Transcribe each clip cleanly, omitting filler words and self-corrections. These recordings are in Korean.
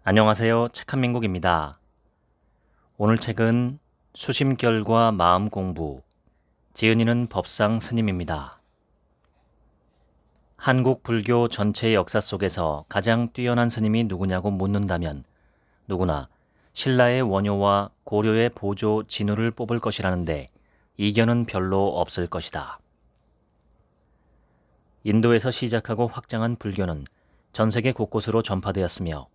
안녕하세요. 책한민국입니다. 오늘 책은 수심결과 마음공부, 지은이는 법상 스님입니다. 한국 불교 전체 역사 속에서 가장 뛰어난 스님이 누구냐고 묻는다면 누구나 신라의 원효와 고려의 보조 진우를 뽑을 것이라는데 이견은 별로 없을 것이다. 인도에서 시작하고 확장한 불교는 전 세계 곳곳으로 전파되었으며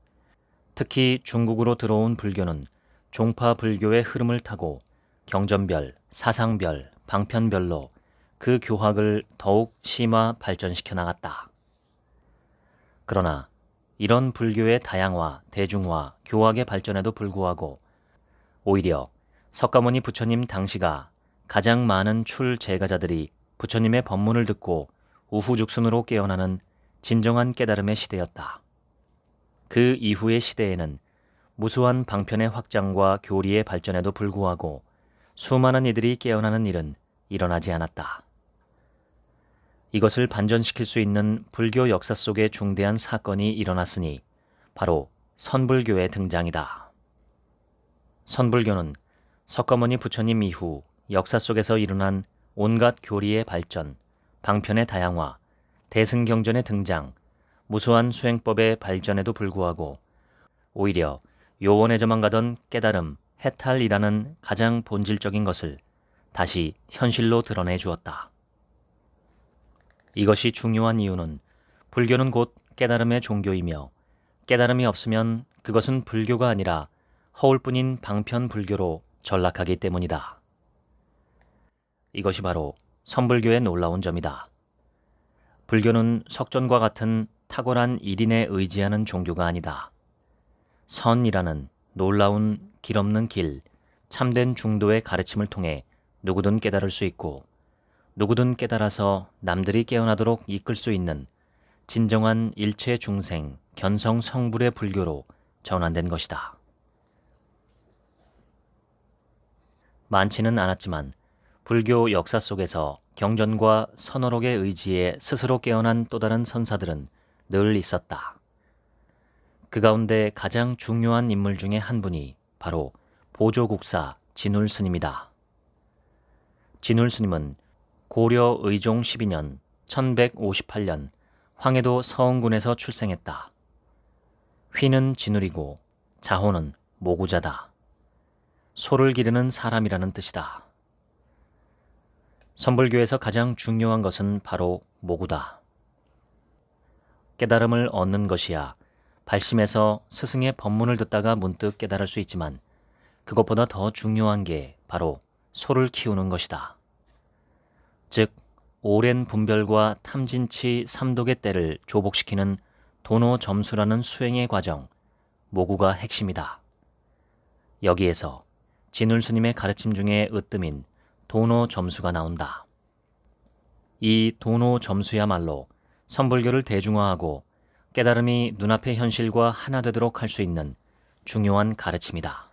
특히 중국으로 들어온 불교는 종파 불교의 흐름을 타고 경전별, 사상별, 방편별로 그 교학을 더욱 심화 발전시켜 나갔다. 그러나 이런 불교의 다양화, 대중화, 교학의 발전에도 불구하고 오히려 석가모니 부처님 당시가 가장 많은 출제가자들이 부처님의 법문을 듣고 우후죽순으로 깨어나는 진정한 깨달음의 시대였다. 그 이후의 시대에는 무수한 방편의 확장과 교리의 발전에도 불구하고 수많은 이들이 깨어나는 일은 일어나지 않았다. 이것을 반전시킬 수 있는 불교 역사 속에 중대한 사건이 일어났으니 바로 선불교의 등장이다. 선불교는 석가모니 부처님 이후 역사 속에서 일어난 온갖 교리의 발전, 방편의 다양화, 대승경전의 등장, 무수한 수행법의 발전에도 불구하고 오히려 요원에저만 가던 깨달음, 해탈이라는 가장 본질적인 것을 다시 현실로 드러내 주었다. 이것이 중요한 이유는 불교는 곧 깨달음의 종교이며 깨달음이 없으면 그것은 불교가 아니라 허울뿐인 방편 불교로 전락하기 때문이다. 이것이 바로 선불교의 놀라운 점이다. 불교는 석전과 같은 탁월한 일인에 의지하는 종교가 아니다. 선이라는 놀라운 길없는 길, 참된 중도의 가르침을 통해 누구든 깨달을 수 있고 누구든 깨달아서 남들이 깨어나도록 이끌 수 있는 진정한 일체 중생, 견성 성불의 불교로 전환된 것이다. 많지는 않았지만 불교 역사 속에서 경전과 선어록의 의지에 스스로 깨어난 또 다른 선사들은 늘 있었다. 그 가운데 가장 중요한 인물 중에 한 분이 바로 보조국사 진울 스님이다. 진울 스님은 고려 의종 12년 1158년 황해도 서흥군에서 출생했다. 휘는 진울이고 자호는 모구자다. 소를 기르는 사람이라는 뜻이다. 선불교에서 가장 중요한 것은 바로 모구다. 깨달음을 얻는 것이야 발심해서 스승의 법문을 듣다가 문득 깨달을 수 있지만 그것보다 더 중요한 게 바로 소를 키우는 것이다. 즉 오랜 분별과 탐진치 삼독의 때를 조복시키는 도노점수라는 수행의 과정, 모구가 핵심이다. 여기에서 진울 스님의 가르침 중에 으뜸인 도노점수가 나온다. 이 도노점수야말로 선불교를 대중화하고 깨달음이 눈앞의 현실과 하나 되도록 할 수 있는 중요한 가르침이다.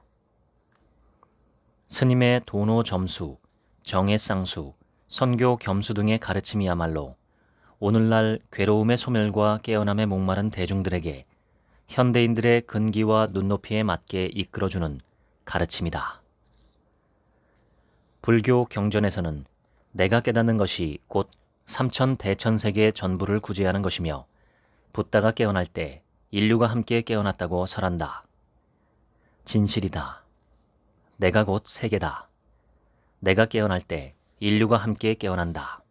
스님의 도노점수, 정해쌍수, 선교 겸수 등의 가르침이야말로 오늘날 괴로움의 소멸과 깨어남에 목마른 대중들에게 현대인들의 근기와 눈높이에 맞게 이끌어주는 가르침이다. 불교 경전에서는 내가 깨닫는 것이 곧 삼천대천세계 전부를 구제하는 것이며 붓다가 깨어날 때 인류가 함께 깨어났다고 설한다. 진실이다. 내가 곧 세계다. 내가 깨어날 때 인류가 함께 깨어난다.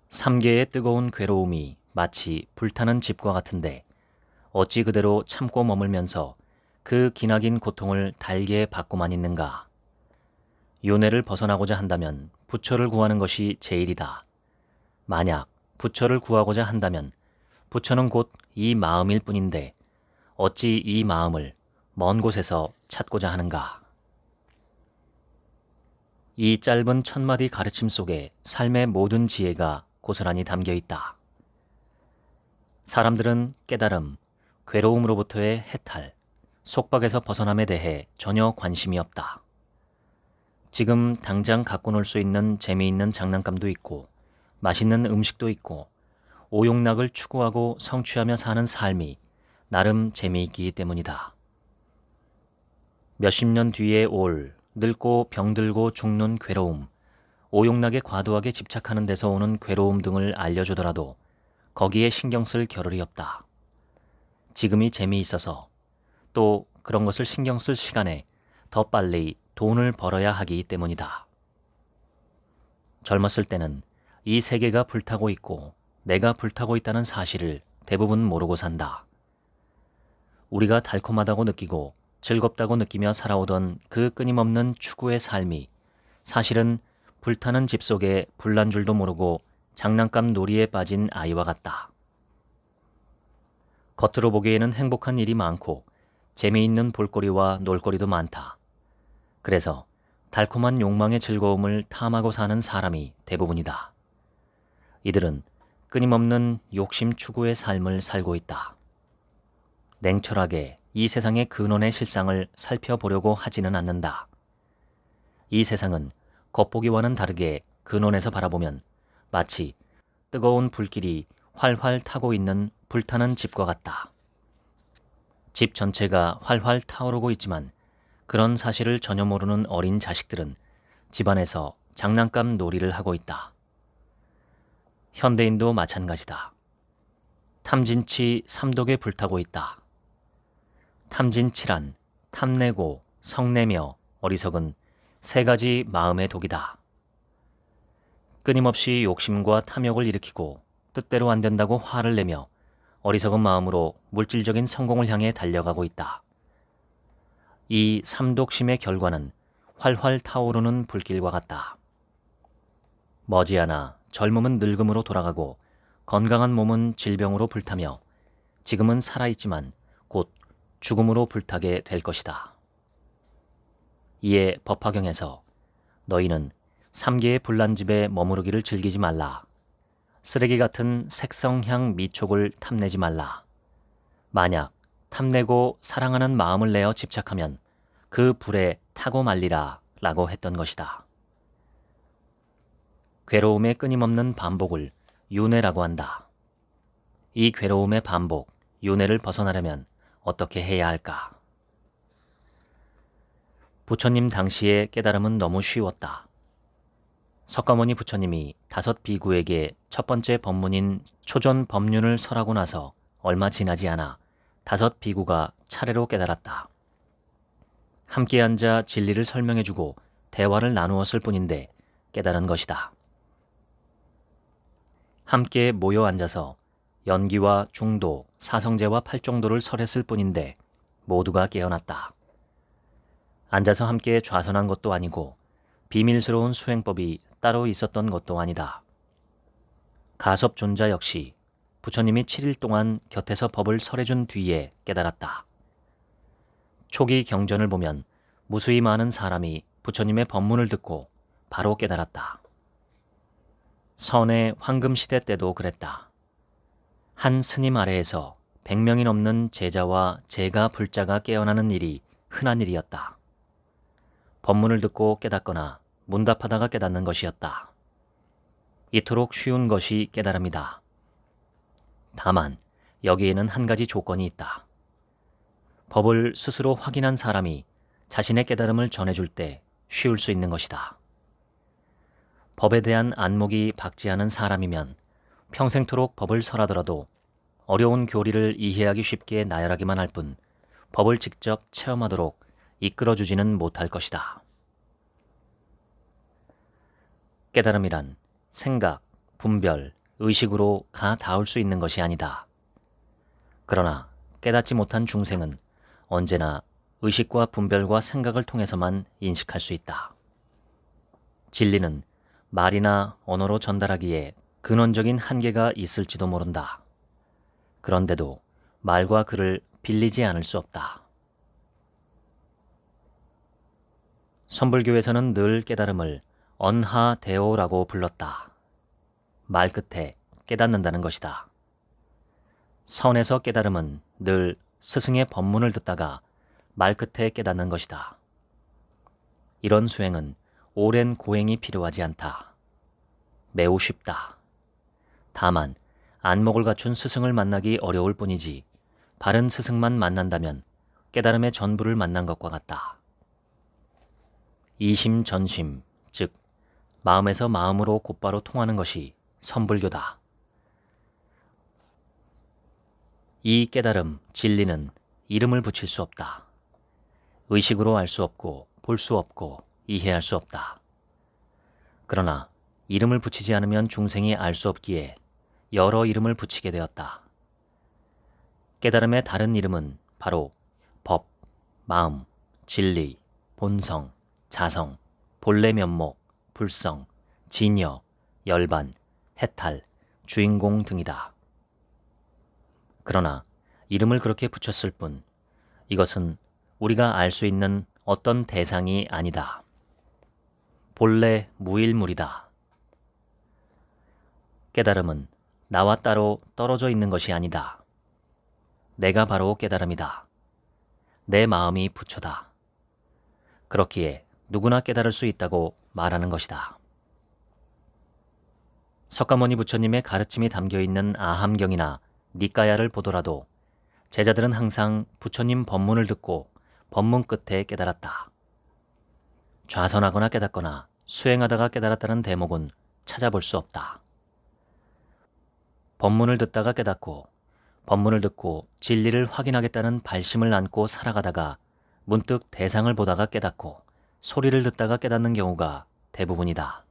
삼계의 뜨거운 괴로움이 마치 불타는 집과 같은데 어찌 그대로 참고 머물면서 그 기나긴 고통을 달게 받고만 있는가. 윤회를 벗어나고자 한다면 부처를 구하는 것이 제일이다. 만약 부처를 구하고자 한다면 부처는 곧 이 마음일 뿐인데 어찌 이 마음을 먼 곳에서 찾고자 하는가. 이 짧은 천마디 가르침 속에 삶의 모든 지혜가 고스란히 담겨 있다. 사람들은 깨달음, 괴로움으로부터의 해탈, 속박에서 벗어남에 대해 전혀 관심이 없다. 지금 당장 갖고 놀 수 있는 재미있는 장난감도 있고 맛있는 음식도 있고 오용락을 추구하고 성취하며 사는 삶이 나름 재미있기 때문이다. 몇십 년 뒤에 올 늙고 병들고 죽는 괴로움, 오용락에 과도하게 집착하는 데서 오는 괴로움 등을 알려주더라도 거기에 신경 쓸 겨를이 없다. 지금이 재미있어서 또 그런 것을 신경 쓸 시간에 더 빨리 돈을 벌어야 하기 때문이다. 젊었을 때는 이 세계가 불타고 있고 내가 불타고 있다는 사실을 대부분 모르고 산다. 우리가 달콤하다고 느끼고 즐겁다고 느끼며 살아오던 그 끊임없는 추구의 삶이 사실은 불타는 집 속에 불난 줄도 모르고 장난감 놀이에 빠진 아이와 같다. 겉으로 보기에는 행복한 일이 많고 재미있는 볼거리와 놀거리도 많다. 그래서 달콤한 욕망의 즐거움을 탐하고 사는 사람이 대부분이다. 이들은 끊임없는 욕심 추구의 삶을 살고 있다. 냉철하게 이 세상의 근원의 실상을 살펴보려고 하지는 않는다. 이 세상은 겉보기와는 다르게 근원에서 바라보면 마치 뜨거운 불길이 활활 타고 있는 불타는 집과 같다. 집 전체가 활활 타오르고 있지만 그런 사실을 전혀 모르는 어린 자식들은 집안에서 장난감 놀이를 하고 있다. 현대인도 마찬가지다. 탐진치 삼독에 불타고 있다. 탐진치란 탐내고 성내며 어리석은 세 가지 마음의 독이다. 끊임없이 욕심과 탐욕을 일으키고 뜻대로 안 된다고 화를 내며 어리석은 마음으로 물질적인 성공을 향해 달려가고 있다. 이 삼독심의 결과는 활활 타오르는 불길과 같다. 머지않아 젊음은 늙음으로 돌아가고 건강한 몸은 질병으로 불타며 지금은 살아있지만 곧 죽음으로 불타게 될 것이다. 이에 법화경에서 너희는 삼계의 불난 집에 머무르기를 즐기지 말라. 쓰레기 같은 색성향 미촉을 탐내지 말라. 만약 탐내고 사랑하는 마음을 내어 집착하면 그 불에 타고 말리라 라고 했던 것이다. 괴로움의 끊임없는 반복을 윤회라고 한다. 이 괴로움의 반복, 윤회를 벗어나려면 어떻게 해야 할까? 부처님 당시의 깨달음은 너무 쉬웠다. 석가모니 부처님이 5 비구에게 첫 번째 법문인 초전 법륜을 설하고 나서 얼마 지나지 않아 5 비구가 차례로 깨달았다. 함께 앉아 진리를 설명해주고 대화를 나누었을 뿐인데 깨달은 것이다. 함께 모여 앉아서 연기와 중도, 사성제와 팔정도를 설했을 뿐인데 모두가 깨어났다. 앉아서 함께 좌선한 것도 아니고 비밀스러운 수행법이 따로 있었던 것도 아니다. 가섭존자 역시 부처님이 7일 동안 곁에서 법을 설해준 뒤에 깨달았다. 초기 경전을 보면 무수히 많은 사람이 부처님의 법문을 듣고 바로 깨달았다. 선의 황금시대 때도 그랬다. 한 스님 아래에서 100명이 넘는 제자와 제가 불자가 깨어나는 일이 흔한 일이었다. 법문을 듣고 깨닫거나 문답하다가 깨닫는 것이었다. 이토록 쉬운 것이 깨달음이다. 다만 여기에는 한 가지 조건이 있다. 법을 스스로 확인한 사람이 자신의 깨달음을 전해줄 때 쉬울 수 있는 것이다. 법에 대한 안목이 박지 않은 사람이면 평생토록 법을 설하더라도 어려운 교리를 이해하기 쉽게 나열하기만 할 뿐 법을 직접 체험하도록 이끌어주지는 못할 것이다. 깨달음이란 생각, 분별, 의식으로 가 닿을 수 있는 것이 아니다. 그러나 깨닫지 못한 중생은 언제나 의식과 분별과 생각을 통해서만 인식할 수 있다. 진리는 말이나 언어로 전달하기에 근원적인 한계가 있을지도 모른다. 그런데도 말과 글을 빌리지 않을 수 없다. 선불교에서는 늘 깨달음을 언하대오라고 불렀다. 말 끝에 깨닫는다는 것이다. 선에서 깨달음은 늘 스승의 법문을 듣다가 말 끝에 깨닫는 것이다. 이런 수행은 오랜 고행이 필요하지 않다. 매우 쉽다. 다만 안목을 갖춘 스승을 만나기 어려울 뿐이지 바른 스승만 만난다면 깨달음의 전부를 만난 것과 같다. 이심전심, 즉 마음에서 마음으로 곧바로 통하는 것이 선불교다. 이 깨달음, 진리는 이름을 붙일 수 없다. 의식으로 알 수 없고 볼 수 없고 이해할 수 없다. 그러나 이름을 붙이지 않으면 중생이 알 수 없기에 여러 이름을 붙이게 되었다. 깨달음의 다른 이름은 바로 법, 마음, 진리, 본성, 자성, 본래 면목, 불성, 진여, 열반, 해탈, 주인공 등이다. 그러나 이름을 그렇게 붙였을 뿐 이것은 우리가 알 수 있는 어떤 대상이 아니다. 본래 무일물이다. 깨달음은 나와 따로 떨어져 있는 것이 아니다. 내가 바로 깨달음이다. 내 마음이 부처다. 그렇기에 누구나 깨달을 수 있다고 말하는 것이다. 석가모니 부처님의 가르침이 담겨있는 아함경이나 니까야를 보더라도 제자들은 항상 부처님 법문을 듣고 법문 끝에 깨달았다. 좌선하거나 깨닫거나 수행하다가 깨달았다는 대목은 찾아볼 수 없다. 법문을 듣다가 깨닫고 법문을 듣고 진리를 확인하겠다는 발심을 안고 살아가다가 문득 대상을 보다가 깨닫고 소리를 듣다가 깨닫는 경우가 대부분이다.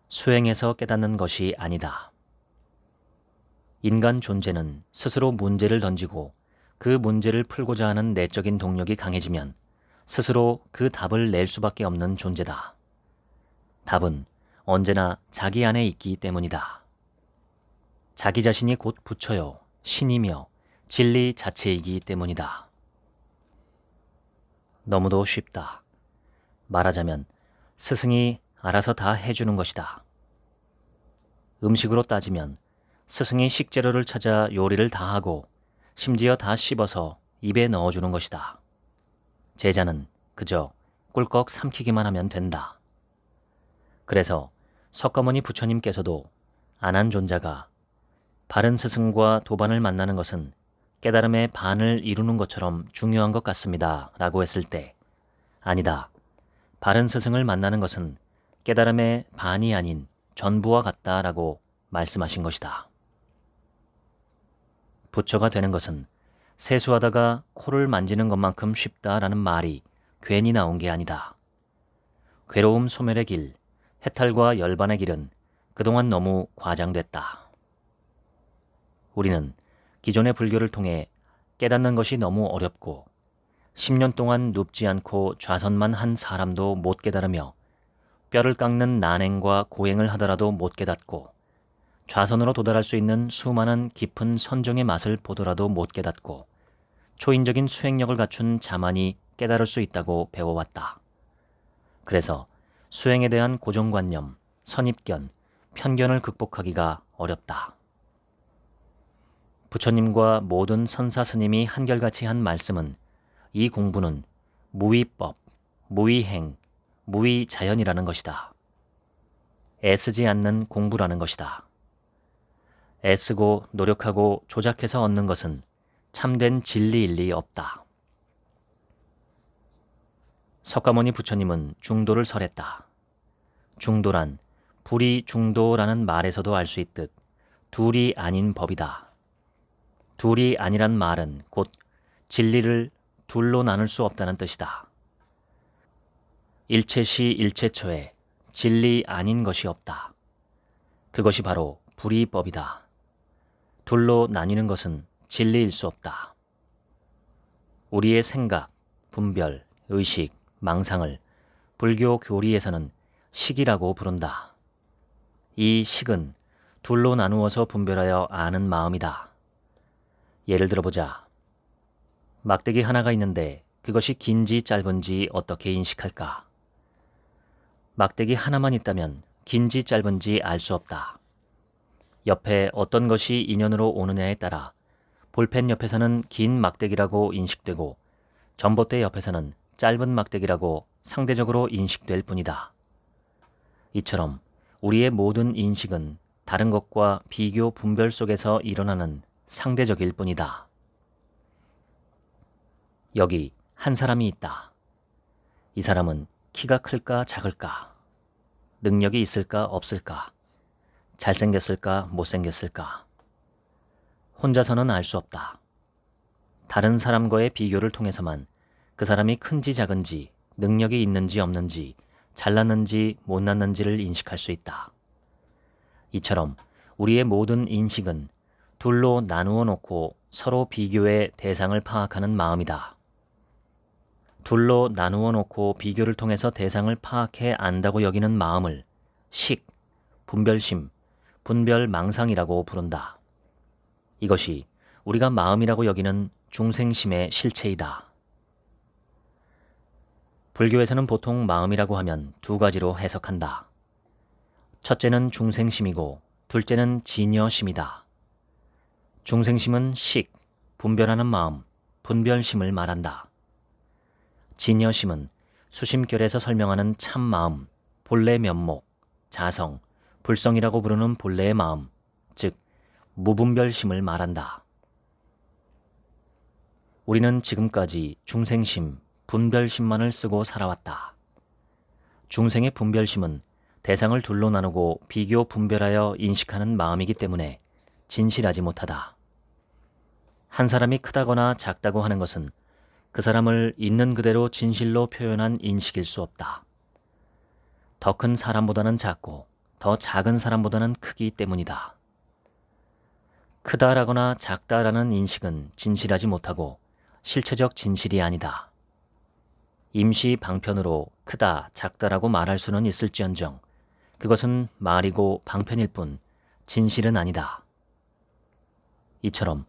수행해서 깨닫는 것이 아니다. 인간 존재는 스스로 문제를 던지고 그 문제를 풀고자 하는 내적인 동력이 강해지면 스스로 그 답을 낼 수밖에 없는 존재다. 답은 언제나 자기 안에 있기 때문이다. 자기 자신이 곧 부처요, 신이며 진리 자체이기 때문이다. 너무도 쉽다. 말하자면 스승이 알아서 다 해주는 것이다. 음식으로 따지면 스승이 식재료를 찾아 요리를 다 하고 심지어 다 씹어서 입에 넣어주는 것이다. 제자는 그저 꿀꺽 삼키기만 하면 된다. 그래서 석가모니 부처님께서도 안한존자가 바른 스승과 도반을 만나는 것은 깨달음의 반을 이루는 것처럼 중요한 것 같습니다 라고 했을 때 아니다. 바른 스승을 만나는 것은 깨달음의 반이 아닌 전부와 같다라고 말씀하신 것이다. 부처가 되는 것은 세수하다가 코를 만지는 것만큼 쉽다라는 말이 괜히 나온 게 아니다. 괴로움 소멸의 길, 해탈과 열반의 길은 그동안 너무 과장됐다. 우리는 기존의 불교를 통해 깨닫는 것이 너무 어렵고 10년 동안 눕지 않고 좌선만 한 사람도 못 깨달으며 뼈를 깎는 난행과 고행을 하더라도 못 깨닫고 좌선으로 도달할 수 있는 수많은 깊은 선정의 맛을 보더라도 못 깨닫고 초인적인 수행력을 갖춘 자만이 깨달을 수 있다고 배워왔다. 그래서 수행에 대한 고정관념, 선입견, 편견을 극복하기가 어렵다. 부처님과 모든 선사 스님이 한결같이 한 말씀은 이 공부는 무위법, 무위행, 무위자연이라는 것이다. 애쓰지 않는 공부라는 것이다. 애쓰고 노력하고 조작해서 얻는 것은 참된 진리일 리 없다. 석가모니 부처님은 중도를 설했다. 중도란 불이 중도라는 말에서도 알 수 있듯 둘이 아닌 법이다. 둘이 아니란 말은 곧 진리를 둘로 나눌 수 없다는 뜻이다. 일체시 일체처에 진리 아닌 것이 없다. 그것이 바로 불이법이다. 둘로 나뉘는 것은 진리일 수 없다. 우리의 생각, 분별, 의식, 망상을 불교 교리에서는 식이라고 부른다. 이 식은 둘로 나누어서 분별하여 아는 마음이다. 예를 들어보자. 막대기 하나가 있는데 그것이 긴지 짧은지 어떻게 인식할까? 막대기 하나만 있다면 긴지 짧은지 알 수 없다. 옆에 어떤 것이 인연으로 오느냐에 따라 볼펜 옆에서는 긴 막대기라고 인식되고 전봇대 옆에서는 짧은 막대기라고 상대적으로 인식될 뿐이다. 이처럼 우리의 모든 인식은 다른 것과 비교 분별 속에서 일어나는 상대적일 뿐이다. 여기 한 사람이 있다. 이 사람은 키가 클까 작을까? 능력이 있을까 없을까? 잘생겼을까 못생겼을까? 혼자서는 알 수 없다. 다른 사람과의 비교를 통해서만 그 사람이 큰지 작은지, 능력이 있는지 없는지, 잘났는지 못났는지를 인식할 수 있다. 이처럼 우리의 모든 인식은 둘로 나누어 놓고 서로 비교의 대상을 파악하는 마음이다. 둘로 나누어 놓고 비교를 통해서 대상을 파악해 안다고 여기는 마음을 식, 분별심, 분별망상이라고 부른다. 이것이 우리가 마음이라고 여기는 중생심의 실체이다. 불교에서는 보통 마음이라고 하면 두 가지로 해석한다. 첫째는 중생심이고 둘째는 진여심이다. 중생심은 식, 분별하는 마음, 분별심을 말한다. 진여심은 수심결에서 설명하는 참마음, 본래 면목, 자성, 불성이라고 부르는 본래의 마음, 즉 무분별심을 말한다. 우리는 지금까지 중생심, 분별심만을 쓰고 살아왔다. 중생의 분별심은 대상을 둘로 나누고 비교 분별하여 인식하는 마음이기 때문에 진실하지 못하다. 한 사람이 크다거나 작다고 하는 것은 그 사람을 있는 그대로 진실로 표현한 인식일 수 없다. 더 큰 사람보다는 작고 더 작은 사람보다는 크기 때문이다. 크다라거나 작다라는 인식은 진실하지 못하고 실체적 진실이 아니다. 임시 방편으로 크다, 작다라고 말할 수는 있을지언정 그것은 말이고 방편일 뿐 진실은 아니다. 이처럼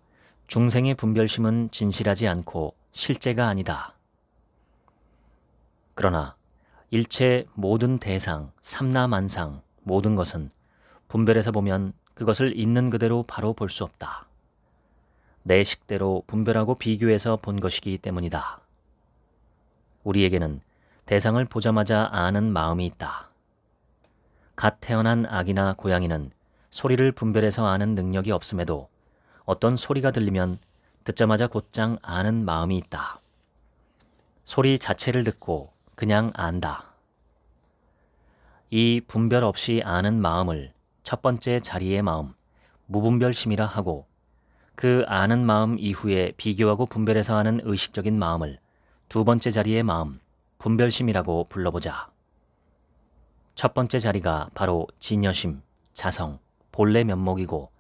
중생의 분별심은 진실하지 않고 실제가 아니다. 그러나 일체 모든 대상, 삼라만상, 모든 것은 분별해서 보면 그것을 있는 그대로 바로 볼 수 없다. 내 식대로 분별하고 비교해서 본 것이기 때문이다. 우리에게는 대상을 보자마자 아는 마음이 있다. 갓 태어난 아기나 고양이는 소리를 분별해서 아는 능력이 없음에도 어떤 소리가 들리면 듣자마자 곧장 아는 마음이 있다. 소리 자체를 듣고 그냥 안다. 이 분별 없이 아는 마음을 첫 번째 자리의 마음, 무분별심이라 하고 그 아는 마음 이후에 비교하고 분별해서 아는 의식적인 마음을 두 번째 자리의 마음, 분별심이라고 불러보자. 첫 번째 자리가 바로 진여심, 자성, 본래 면목이고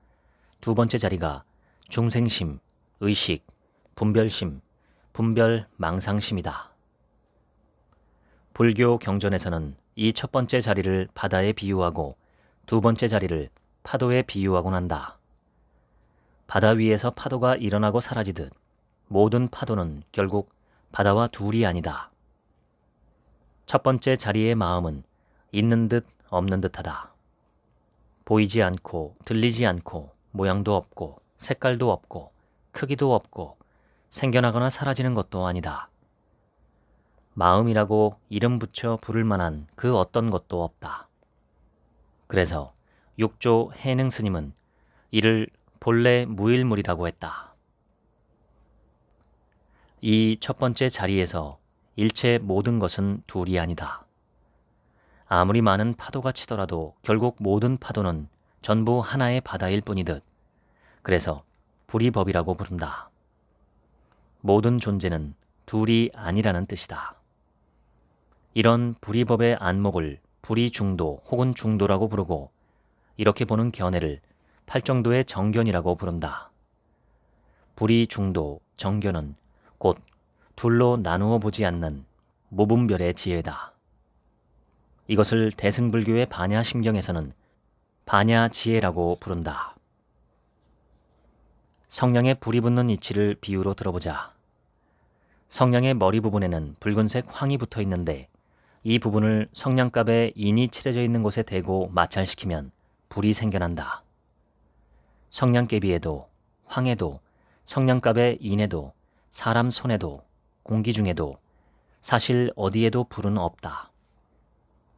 두 번째 자리가 중생심, 의식, 분별심, 분별망상심이다. 불교 경전에서는 이 첫 번째 자리를 바다에 비유하고 두 번째 자리를 파도에 비유하곤 한다. 바다 위에서 파도가 일어나고 사라지듯 모든 파도는 결국 바다와 둘이 아니다. 첫 번째 자리의 마음은 있는 듯 없는 듯하다. 보이지 않고 들리지 않고 모양도 없고 색깔도 없고 크기도 없고 생겨나거나 사라지는 것도 아니다. 마음이라고 이름 붙여 부를 만한 그 어떤 것도 없다. 그래서 육조 해능 스님은 이를 본래 무일물이라고 했다. 이 첫 번째 자리에서 일체 모든 것은 둘이 아니다. 아무리 많은 파도가 치더라도 결국 모든 파도는 전부 하나의 바다일 뿐이듯 그래서 불이법이라고 부른다. 모든 존재는 둘이 아니라는 뜻이다. 이런 불이법의 안목을 불이중도 혹은 중도라고 부르고 이렇게 보는 견해를 팔정도의 정견이라고 부른다. 불이중도, 정견은 곧 둘로 나누어 보지 않는 무분별의 지혜다. 이것을 대승불교의 반야심경에서는 반야지혜라고 부른다. 성냥에 불이 붙는 이치를 비유로 들어보자. 성냥의 머리 부분에는 붉은색 황이 붙어 있는데 이 부분을 성냥갑에 인이 칠해져 있는 곳에 대고 마찰시키면 불이 생겨난다. 성냥개비에도 황에도 성냥갑의 인에도 사람 손에도 공기 중에도 사실 어디에도 불은 없다.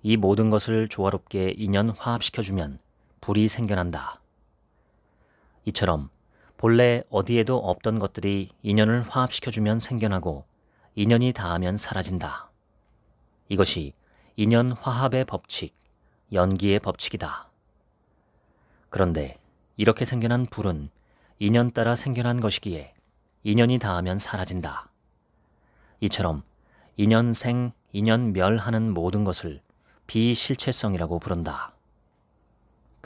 이 모든 것을 조화롭게 인연 화합시켜주면 불이 생겨난다. 이처럼 본래 어디에도 없던 것들이 인연을 화합시켜주면 생겨나고 인연이 닿으면 사라진다. 이것이 인연 화합의 법칙, 연기의 법칙이다. 그런데 이렇게 생겨난 불은 인연 따라 생겨난 것이기에 인연이 닿으면 사라진다. 이처럼 인연생, 인연멸하는 모든 것을 비실체성이라고 부른다.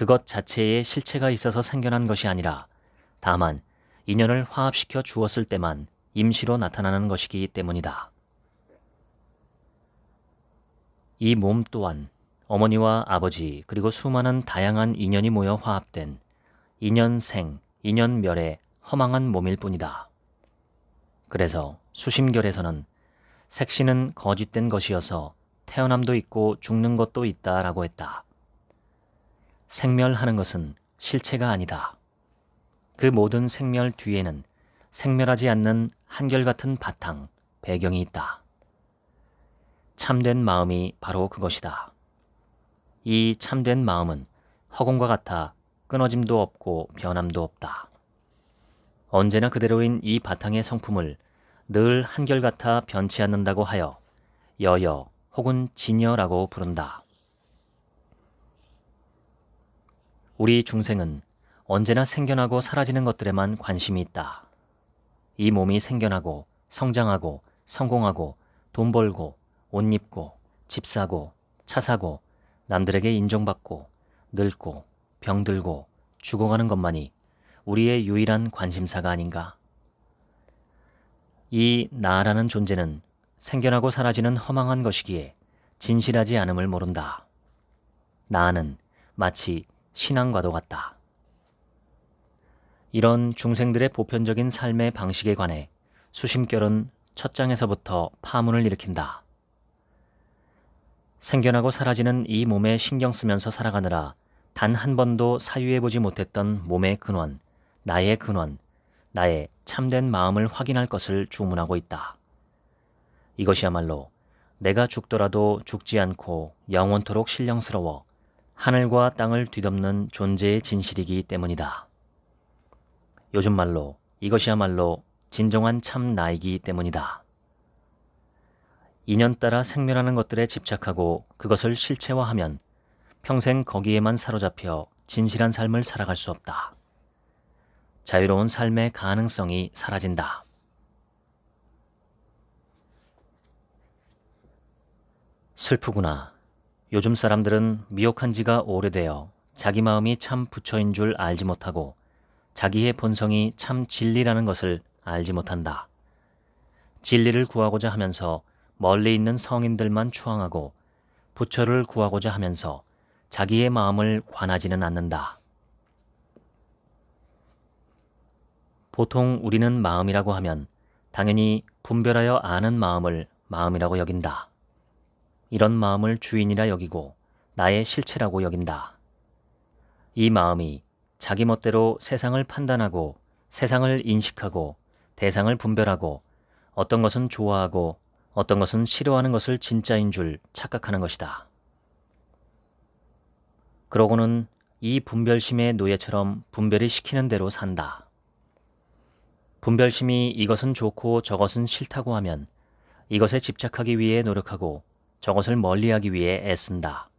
그것 자체에 실체가 있어서 생겨난 것이 아니라 다만 인연을 화합시켜 주었을 때만 임시로 나타나는 것이기 때문이다. 이 몸 또한 어머니와 아버지 그리고 수많은 다양한 인연이 모여 화합된 인연생, 인연멸의 허망한 몸일 뿐이다. 그래서 수심결에서는 색신은 거짓된 것이어서 태어남도 있고 죽는 것도 있다라고 했다. 생멸하는 것은 실체가 아니다. 그 모든 생멸 뒤에는 생멸하지 않는 한결같은 바탕, 배경이 있다. 참된 마음이 바로 그것이다. 이 참된 마음은 허공과 같아 끊어짐도 없고 변함도 없다. 언제나 그대로인 이 바탕의 성품을 늘 한결같아 변치 않는다고 하여 여여 혹은 진여라고 부른다. 우리 중생은 언제나 생겨나고 사라지는 것들에만 관심이 있다. 이 몸이 생겨나고 성장하고 성공하고 돈 벌고 옷 입고 집 사고 차 사고 남들에게 인정받고 늙고 병들고 죽어가는 것만이 우리의 유일한 관심사가 아닌가? 이 나라는 존재는 생겨나고 사라지는 허망한 것이기에 진실하지 않음을 모른다. 나는 마치 신앙과도 같다. 이런 중생들의 보편적인 삶의 방식에 관해 수심결은 첫 장에서부터 파문을 일으킨다. 생겨나고 사라지는 이 몸에 신경 쓰면서 살아가느라 단 한 번도 사유해보지 못했던 몸의 근원, 나의 근원, 나의 참된 마음을 확인할 것을 주문하고 있다. 이것이야말로 내가 죽더라도 죽지 않고 영원토록 신령스러워 하늘과 땅을 뒤덮는 존재의 진실이기 때문이다. 요즘 말로 이것이야말로 진정한 참 나이기 때문이다. 인연 따라 생멸하는 것들에 집착하고 그것을 실체화하면 평생 거기에만 사로잡혀 진실한 삶을 살아갈 수 없다. 자유로운 삶의 가능성이 사라진다. 슬프구나. 요즘 사람들은 미혹한 지가 오래되어 자기 마음이 참 부처인 줄 알지 못하고 자기의 본성이 참 진리라는 것을 알지 못한다. 진리를 구하고자 하면서 멀리 있는 성인들만 추앙하고 부처를 구하고자 하면서 자기의 마음을 관하지는 않는다. 보통 우리는 마음이라고 하면 당연히 분별하여 아는 마음을 마음이라고 여긴다. 이런 마음을 주인이라 여기고 나의 실체라고 여긴다. 이 마음이 자기 멋대로 세상을 판단하고 세상을 인식하고 대상을 분별하고 어떤 것은 좋아하고 어떤 것은 싫어하는 것을 진짜인 줄 착각하는 것이다. 그러고는 이 분별심의 노예처럼 분별이 시키는 대로 산다. 분별심이 이것은 좋고 저것은 싫다고 하면 이것에 집착하기 위해 노력하고 저것을 멀리하기 위해 애쓴다.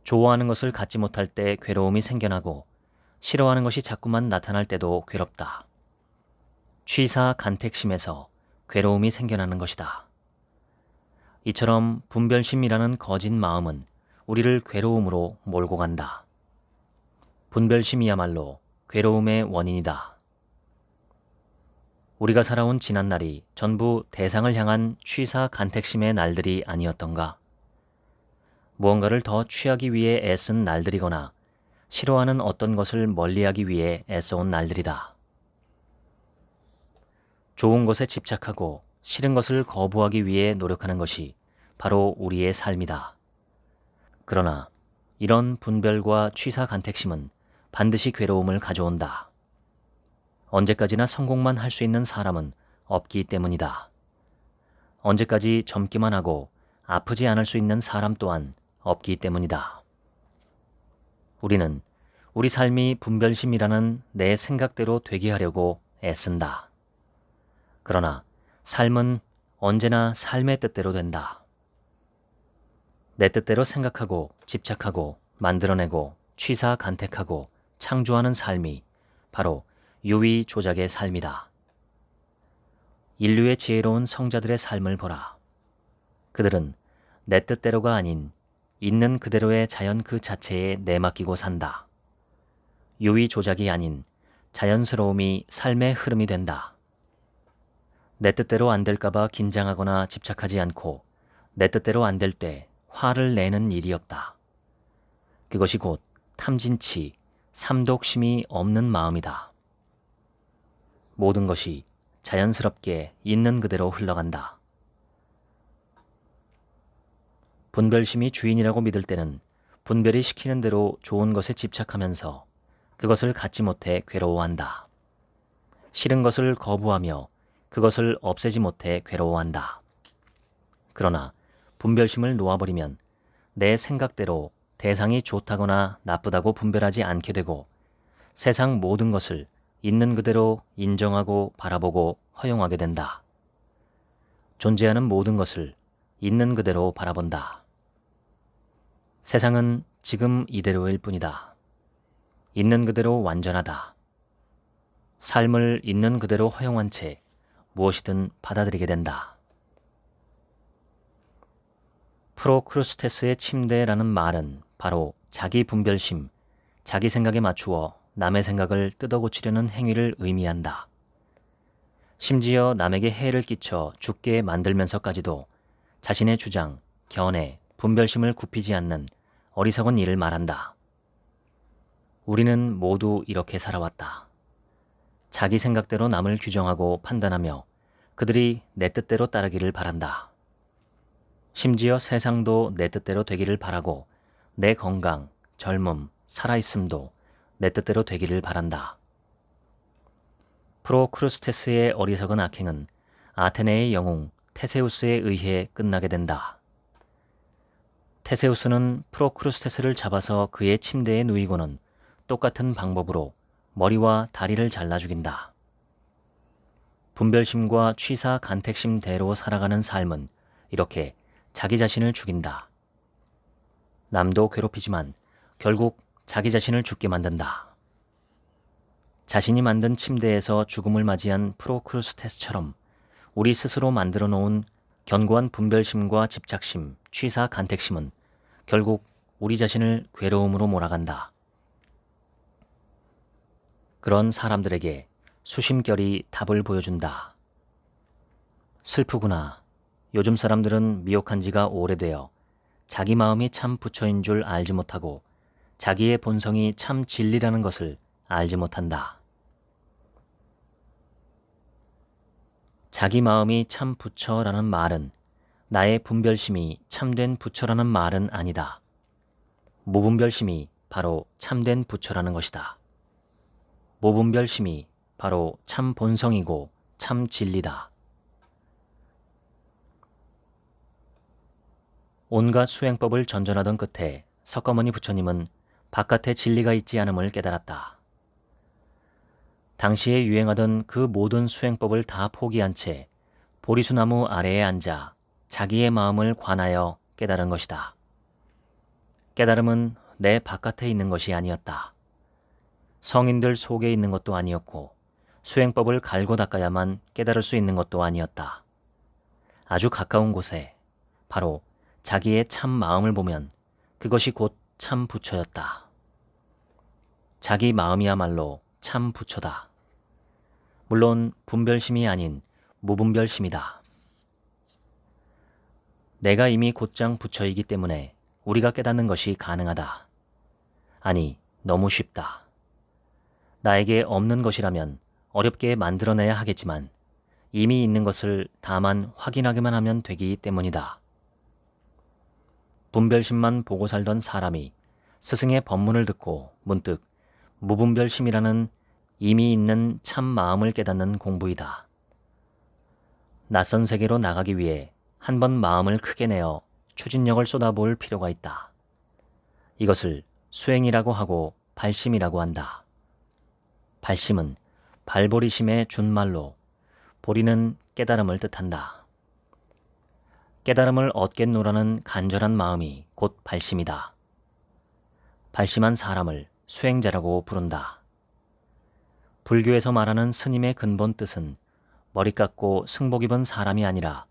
좋아하는 것을 갖지 못할 때 괴로움이 생겨나고 싫어하는 것이 자꾸만 나타날 때도 괴롭다. 취사 간택심에서 괴로움이 생겨나는 것이다. 이처럼 분별심이라는 거짓 마음은 우리를 괴로움으로 몰고 간다. 분별심이야말로 괴로움의 원인이다. 우리가 살아온 지난날이 전부 대상을 향한 취사 간택심의 날들이 아니었던가? 무언가를 더 취하기 위해 애쓴 날들이거나 싫어하는 어떤 것을 멀리하기 위해 애써온 날들이다. 좋은 것에 집착하고 싫은 것을 거부하기 위해 노력하는 것이 바로 우리의 삶이다. 그러나 이런 분별과 취사 간택심은 반드시 괴로움을 가져온다. 언제까지나 성공만 할 수 있는 사람은 없기 때문이다. 언제까지 젊기만 하고 아프지 않을 수 있는 사람 또한 없기 때문이다. 우리는 우리 삶이 분별심이라는 내 생각대로 되게 하려고 애쓴다. 그러나 삶은 언제나 삶의 뜻대로 된다. 내 뜻대로 생각하고 집착하고 만들어내고 취사간택하고 창조하는 삶이 바로 유의 조작의 삶이다. 인류의 지혜로운 성자들의 삶을 보라. 그들은 내 뜻대로가 아닌 있는 그대로의 자연 그 자체에 내맡기고 산다. 유의 조작이 아닌 자연스러움이 삶의 흐름이 된다. 내 뜻대로 안 될까봐 긴장하거나 집착하지 않고 내 뜻대로 안 될 때 화를 내는 일이 없다. 그것이 곧 탐진치, 삼독심이 없는 마음이다. 모든 것이 자연스럽게 있는 그대로 흘러간다. 분별심이 주인이라고 믿을 때는 분별이 시키는 대로 좋은 것에 집착하면서 그것을 갖지 못해 괴로워한다. 싫은 것을 거부하며 그것을 없애지 못해 괴로워한다. 그러나 분별심을 놓아버리면 내 생각대로 대상이 좋다거나 나쁘다고 분별하지 않게 되고 세상 모든 것을 있는 그대로 인정하고 바라보고 허용하게 된다. 존재하는 모든 것을 있는 그대로 바라본다. 세상은 지금 이대로일 뿐이다. 있는 그대로 완전하다. 삶을 있는 그대로 허용한 채 무엇이든 받아들이게 된다. 프로크루스테스의 침대라는 말은 바로 자기 분별심, 자기 생각에 맞추어 남의 생각을 뜯어고치려는 행위를 의미한다. 심지어 남에게 해를 끼쳐 죽게 만들면서까지도 자신의 주장, 견해, 분별심을 굽히지 않는 어리석은 일을 말한다. 우리는 모두 이렇게 살아왔다. 자기 생각대로 남을 규정하고 판단하며 그들이 내 뜻대로 따르기를 바란다. 심지어 세상도 내 뜻대로 되기를 바라고 내 건강, 젊음, 살아있음도 내 뜻대로 되기를 바란다. 프로크루스테스의 어리석은 악행은 아테네의 영웅 테세우스에 의해 끝나게 된다. 테세우스는 프로크루스테스를 잡아서 그의 침대에 누이고는 똑같은 방법으로 머리와 다리를 잘라 죽인다. 분별심과 취사 간택심대로 살아가는 삶은 이렇게 자기 자신을 죽인다. 남도 괴롭히지만 결국 자기 자신을 죽게 만든다. 자신이 만든 침대에서 죽음을 맞이한 프로크루스테스처럼 우리 스스로 만들어 놓은 견고한 분별심과 집착심, 취사 간택심은 결국 우리 자신을 괴로움으로 몰아간다. 그런 사람들에게 수심결이 답을 보여준다. 슬프구나. 요즘 사람들은 미혹한 지가 오래되어 자기 마음이 참 부처인 줄 알지 못하고 자기의 본성이 참 진리라는 것을 알지 못한다. 자기 마음이 참 부처라는 말은 나의 분별심이 참된 부처라는 말은 아니다. 무분별심이 바로 참된 부처라는 것이다. 무분별심이 바로 참 본성이고 참 진리다. 온갖 수행법을 전전하던 끝에 석가모니 부처님은 바깥에 진리가 있지 않음을 깨달았다. 당시에 유행하던 그 모든 수행법을 다 포기한 채 보리수나무 아래에 앉아 자기의 마음을 관하여 깨달은 것이다. 깨달음은 내 바깥에 있는 것이 아니었다. 성인들 속에 있는 것도 아니었고 수행법을 갈고 닦아야만 깨달을 수 있는 것도 아니었다. 아주 가까운 곳에 바로 자기의 참 마음을 보면 그것이 곧 참 부처였다. 자기 마음이야말로 참 부처다. 물론 분별심이 아닌 무분별심이다. 내가 이미 곧장 부처이기 때문에 우리가 깨닫는 것이 가능하다. 아니, 너무 쉽다. 나에게 없는 것이라면 어렵게 만들어내야 하겠지만 이미 있는 것을 다만 확인하기만 하면 되기 때문이다. 분별심만 보고 살던 사람이 스승의 법문을 듣고 문득 무분별심이라는 이미 있는 참 마음을 깨닫는 공부이다. 낯선 세계로 나가기 위해 한번 마음을 크게 내어 추진력을 쏟아볼 필요가 있다. 이것을 수행이라고 하고 발심이라고 한다. 발심은 발보리심의 준말로, 보리는 깨달음을 뜻한다. 깨달음을 얻겠노라는 간절한 마음이 곧 발심이다. 발심한 사람을 수행자라고 부른다. 불교에서 말하는 스님의 근본 뜻은 머리 깎고 승복 입은 사람이 아니라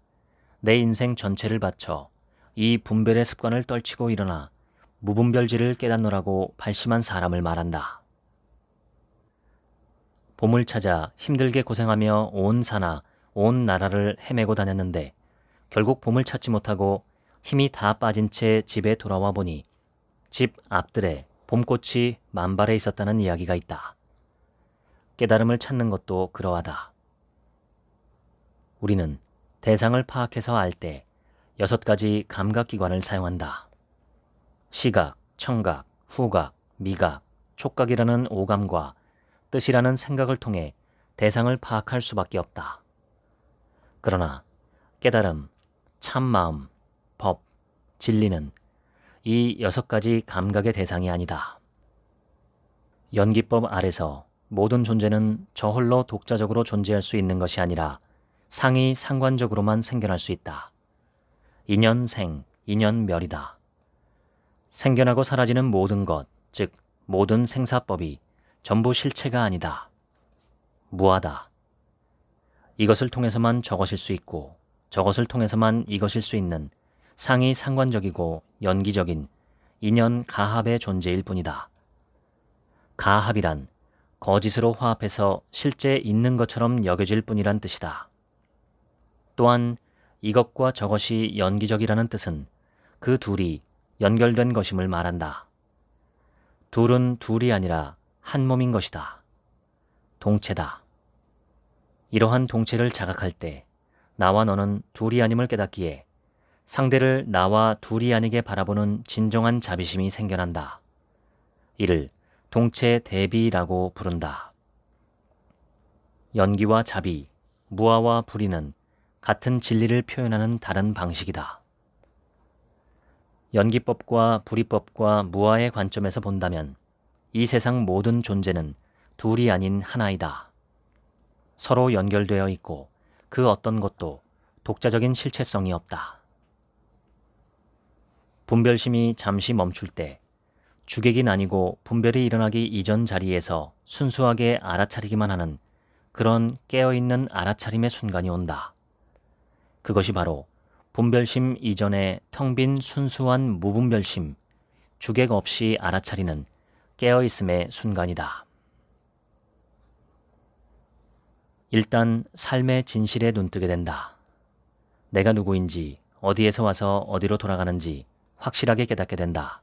내 인생 전체를 바쳐 이 분별의 습관을 떨치고 일어나 무분별지를 깨닫노라고 발심한 사람을 말한다. 봄을 찾아 힘들게 고생하며 온 사나 온 나라를 헤매고 다녔는데 결국 봄을 찾지 못하고 힘이 다 빠진 채 집에 돌아와 보니 집 앞들에 봄꽃이 만발해 있었다는 이야기가 있다. 깨달음을 찾는 것도 그러하다. 우리는 대상을 파악해서 알 때 6가지 감각기관을 사용한다. 시각, 청각, 후각, 미각, 촉각이라는 오감과 뜻이라는 생각을 통해 대상을 파악할 수밖에 없다. 그러나 깨달음, 참마음, 법, 진리는 이 6가지 감각의 대상이 아니다. 연기법 아래서 모든 존재는 저홀로 독자적으로 존재할 수 있는 것이 아니라 상이 상관적으로만 생겨날 수 있다. 인연생, 인연멸이다. 생겨나고 사라지는 모든 것, 즉 모든 생사법이 전부 실체가 아니다. 무하다. 이것을 통해서만 저것일 수 있고 저것을 통해서만 이것일 수 있는 상이 상관적이고 연기적인 인연 가합의 존재일 뿐이다. 가합이란 거짓으로 화합해서 실제 있는 것처럼 여겨질 뿐이란 뜻이다. 또한 이것과 저것이 연기적이라는 뜻은 그 둘이 연결된 것임을 말한다. 둘은 둘이 아니라 한 몸인 것이다. 동체다. 이러한 동체를 자각할 때 나와 너는 둘이 아님을 깨닫기에 상대를 나와 둘이 아니게 바라보는 진정한 자비심이 생겨난다. 이를 동체 대비라고 부른다. 연기와 자비, 무아와 불이는 같은 진리를 표현하는 다른 방식이다. 연기법과 불이법과 무아의 관점에서 본다면 이 세상 모든 존재는 둘이 아닌 하나이다. 서로 연결되어 있고 그 어떤 것도 독자적인 실체성이 없다. 분별심이 잠시 멈출 때 주객이 나뉘고 분별이 일어나기 이전 자리에서 순수하게 알아차리기만 하는 그런 깨어있는 알아차림의 순간이 온다. 그것이 바로 분별심 이전의 텅 빈 순수한 무분별심, 주객 없이 알아차리는 깨어있음의 순간이다. 일단 삶의 진실에 눈뜨게 된다. 내가 누구인지, 어디에서 와서 어디로 돌아가는지 확실하게 깨닫게 된다.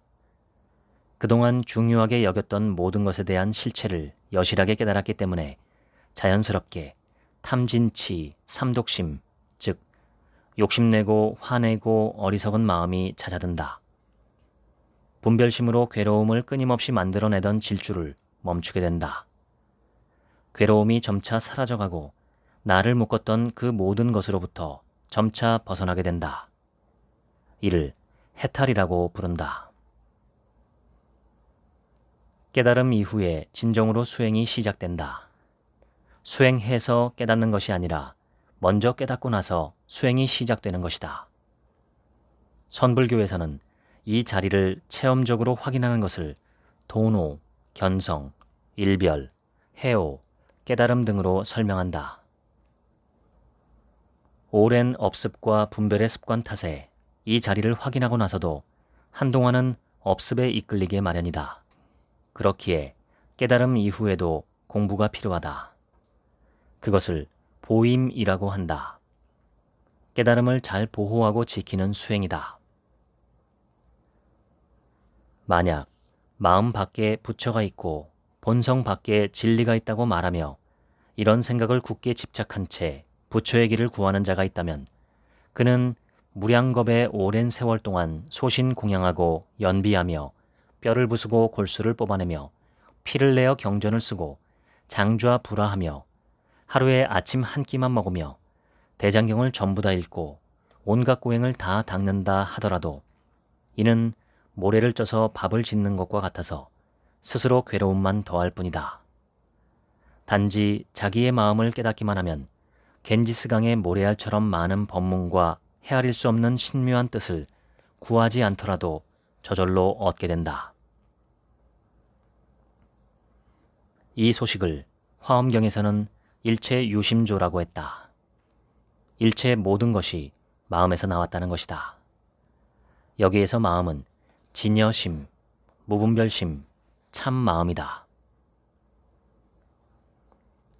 그동안 중요하게 여겼던 모든 것에 대한 실체를 여실하게 깨달았기 때문에 자연스럽게 탐진치, 삼독심, 즉 욕심내고 화내고 어리석은 마음이 잦아든다. 분별심으로 괴로움을 끊임없이 만들어내던 질주를 멈추게 된다. 괴로움이 점차 사라져가고 나를 묶었던 그 모든 것으로부터 점차 벗어나게 된다. 이를 해탈이라고 부른다. 깨달음 이후에 진정으로 수행이 시작된다. 수행해서 깨닫는 것이 아니라 먼저 깨닫고 나서 수행이 시작되는 것이다. 선불교에서는 이 자리를 체험적으로 확인하는 것을 도노, 견성, 일별, 해오, 깨달음 등으로 설명한다. 오랜 업습과 분별의 습관 탓에 이 자리를 확인하고 나서도 한동안은 업습에 이끌리게 마련이다. 그렇기에 깨달음 이후에도 공부가 필요하다. 그것을 보임이라고 한다. 깨달음을 잘 보호하고 지키는 수행이다. 만약 마음 밖에 부처가 있고 본성 밖에 진리가 있다고 말하며 이런 생각을 굳게 집착한 채 부처의 길을 구하는 자가 있다면 그는 무량겁의 오랜 세월 동안 소신 공양하고 연비하며 뼈를 부수고 골수를 뽑아내며 피를 내어 경전을 쓰고 장좌 불화하며 하루에 아침 한 끼만 먹으며 대장경을 전부 다 읽고 온갖 고행을 다 닦는다 하더라도 이는 모래를 쪄서 밥을 짓는 것과 같아서 스스로 괴로움만 더할 뿐이다. 단지 자기의 마음을 깨닫기만 하면 겐지스강의 모래알처럼 많은 법문과 헤아릴 수 없는 신묘한 뜻을 구하지 않더라도 저절로 얻게 된다. 이 소식을 화엄경에서는 일체 유심조라고 했다. 일체 모든 것이 마음에서 나왔다는 것이다. 여기에서 마음은 진여심, 무분별심, 참 마음이다.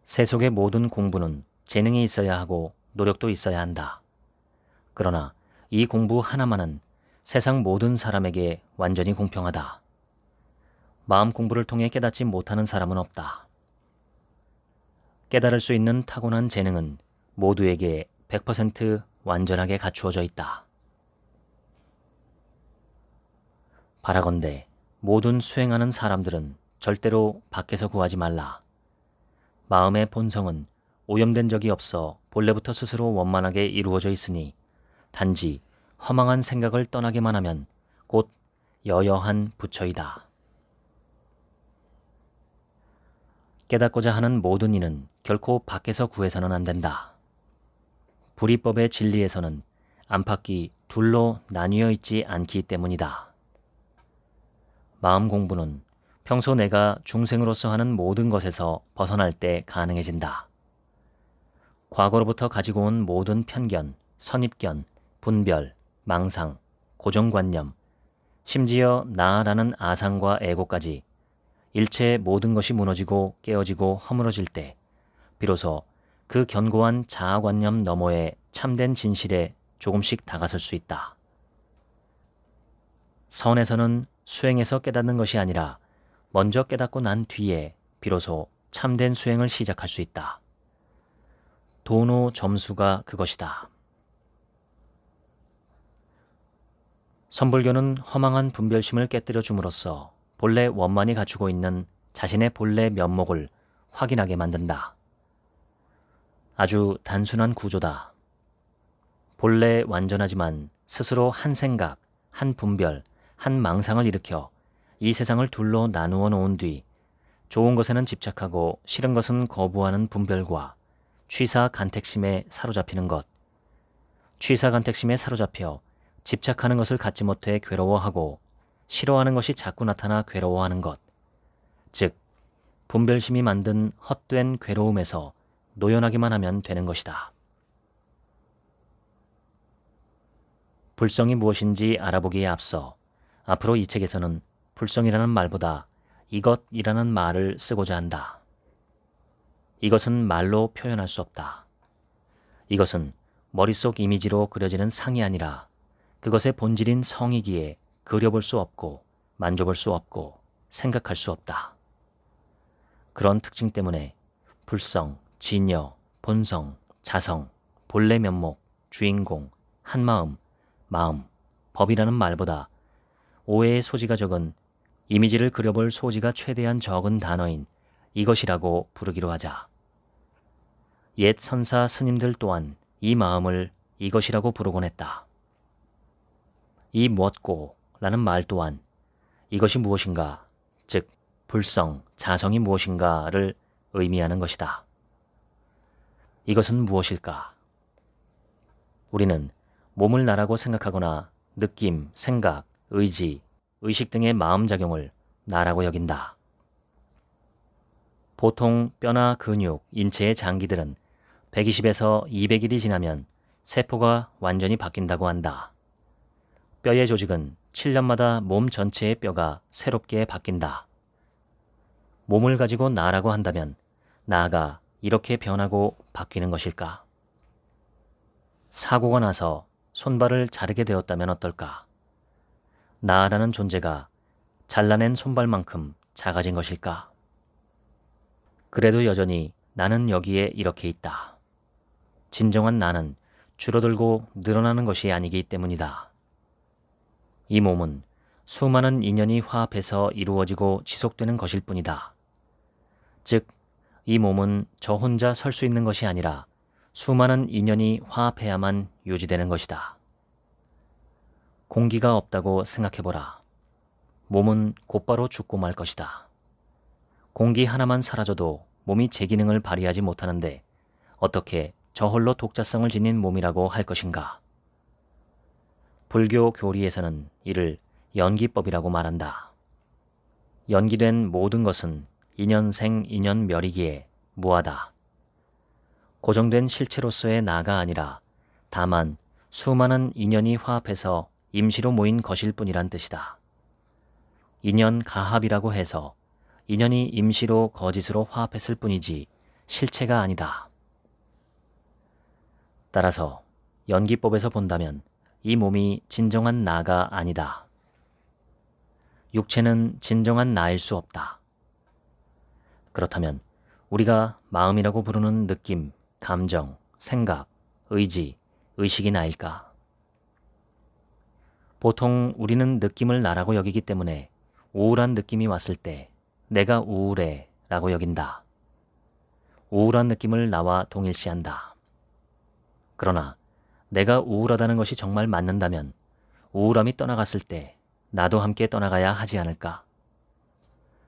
세속의 모든 공부는 재능이 있어야 하고 노력도 있어야 한다. 그러나 이 공부 하나만은 세상 모든 사람에게 완전히 공평하다. 마음 공부를 통해 깨닫지 못하는 사람은 없다. 깨달을 수 있는 타고난 재능은 모두에게 100% 완전하게 갖추어져 있다. 바라건대 모든 수행하는 사람들은 절대로 밖에서 구하지 말라. 마음의 본성은 오염된 적이 없어 본래부터 스스로 원만하게 이루어져 있으니 단지 허망한 생각을 떠나게만 하면 곧 여여한 부처이다. 깨닫고자 하는 모든 이는 결코 밖에서 구해서는 안 된다. 불이법의 진리에서는 안팎이 둘로 나뉘어 있지 않기 때문이다. 마음 공부는 평소 내가 중생으로서 하는 모든 것에서 벗어날 때 가능해진다. 과거로부터 가지고 온 모든 편견, 선입견, 분별, 망상, 고정관념, 심지어 나라는 아상과 애고까지 일체 모든 것이 무너지고 깨어지고 허물어질 때 비로소 그 견고한 자아관념 너머에 참된 진실에 조금씩 다가설 수 있다. 선에서는 수행에서 깨닫는 것이 아니라 먼저 깨닫고 난 뒤에 비로소 참된 수행을 시작할 수 있다. 도노 점수가 그것이다. 선불교는 허망한 분별심을 깨뜨려 줌으로써 본래 원만히 갖추고 있는 자신의 본래 면목을 확인하게 만든다. 아주 단순한 구조다. 본래 완전하지만 스스로 한 생각, 한 분별, 한 망상을 일으켜 이 세상을 둘로 나누어 놓은 뒤 좋은 것에는 집착하고 싫은 것은 거부하는 분별과 취사간택심에 사로잡히는 것, 취사간택심에 사로잡혀 집착하는 것을 갖지 못해 괴로워하고 싫어하는 것이 자꾸 나타나 괴로워하는 것, 즉 분별심이 만든 헛된 괴로움에서 노연하기만 하면 되는 것이다. 불성이 무엇인지 알아보기에 앞서 앞으로 이 책에서는 불성이라는 말보다 이것이라는 말을 쓰고자 한다. 이것은 말로 표현할 수 없다. 이것은 머릿속 이미지로 그려지는 상이 아니라 그것의 본질인 성이기에 그려볼 수 없고 만져볼 수 없고 생각할 수 없다. 그런 특징 때문에 불성, 진여, 본성, 자성, 본래 면목, 주인공, 한마음, 마음, 법이라는 말보다 오해의 소지가 적은 이미지를 그려볼 소지가 최대한 적은 단어인 이것이라고 부르기로 하자. 옛 선사 스님들 또한 이 마음을 이것이라고 부르곤 했다. 이 무엇고 라는 말 또한 이것이 무엇인가, 즉 불성, 자성이 무엇인가를 의미하는 것이다. 이것은 무엇일까? 우리는 몸을 나라고 생각하거나 느낌, 생각, 의지, 의식 등의 마음작용을 나라고 여긴다. 보통 뼈나 근육, 인체의 장기들은 120에서 200일이 지나면 세포가 완전히 바뀐다고 한다. 뼈의 조직은 7년마다 몸 전체의 뼈가 새롭게 바뀐다. 몸을 가지고 나라고 한다면 나가 이렇게 변하고 바뀌는 것일까? 사고가 나서 손발을 자르게 되었다면 어떨까? 나라는 존재가 잘라낸 손발만큼 작아진 것일까? 그래도 여전히 나는 여기에 이렇게 있다. 진정한 나는 줄어들고 늘어나는 것이 아니기 때문이다. 이 몸은 수많은 인연이 화합해서 이루어지고 지속되는 것일 뿐이다. 즉, 이 몸은 저 혼자 설 수 있는 것이 아니라 수많은 인연이 화합해야만 유지되는 것이다. 공기가 없다고 생각해보라. 몸은 곧바로 죽고 말 것이다. 공기 하나만 사라져도 몸이 제 기능을 발휘하지 못하는데 어떻게 저홀로 독자성을 지닌 몸이라고 할 것인가? 불교 교리에서는 이를 연기법이라고 말한다. 연기된 모든 것은 인연생 인연멸이기에 무하다. 고정된 실체로서의 나가 아니라 다만 수많은 인연이 화합해서 임시로 모인 것일 뿐이란 뜻이다. 인연 가합이라고 해서 인연이 임시로 거짓으로 화합했을 뿐이지 실체가 아니다. 따라서 연기법에서 본다면 이 몸이 진정한 나가 아니다. 육체는 진정한 나일 수 없다. 그렇다면 우리가 마음이라고 부르는 느낌, 감정, 생각, 의지, 의식이 나일까? 보통 우리는 느낌을 나라고 여기기 때문에 우울한 느낌이 왔을 때 내가 우울해 라고 여긴다. 우울한 느낌을 나와 동일시한다. 그러나 내가 우울하다는 것이 정말 맞는다면 우울함이 떠나갔을 때 나도 함께 떠나가야 하지 않을까?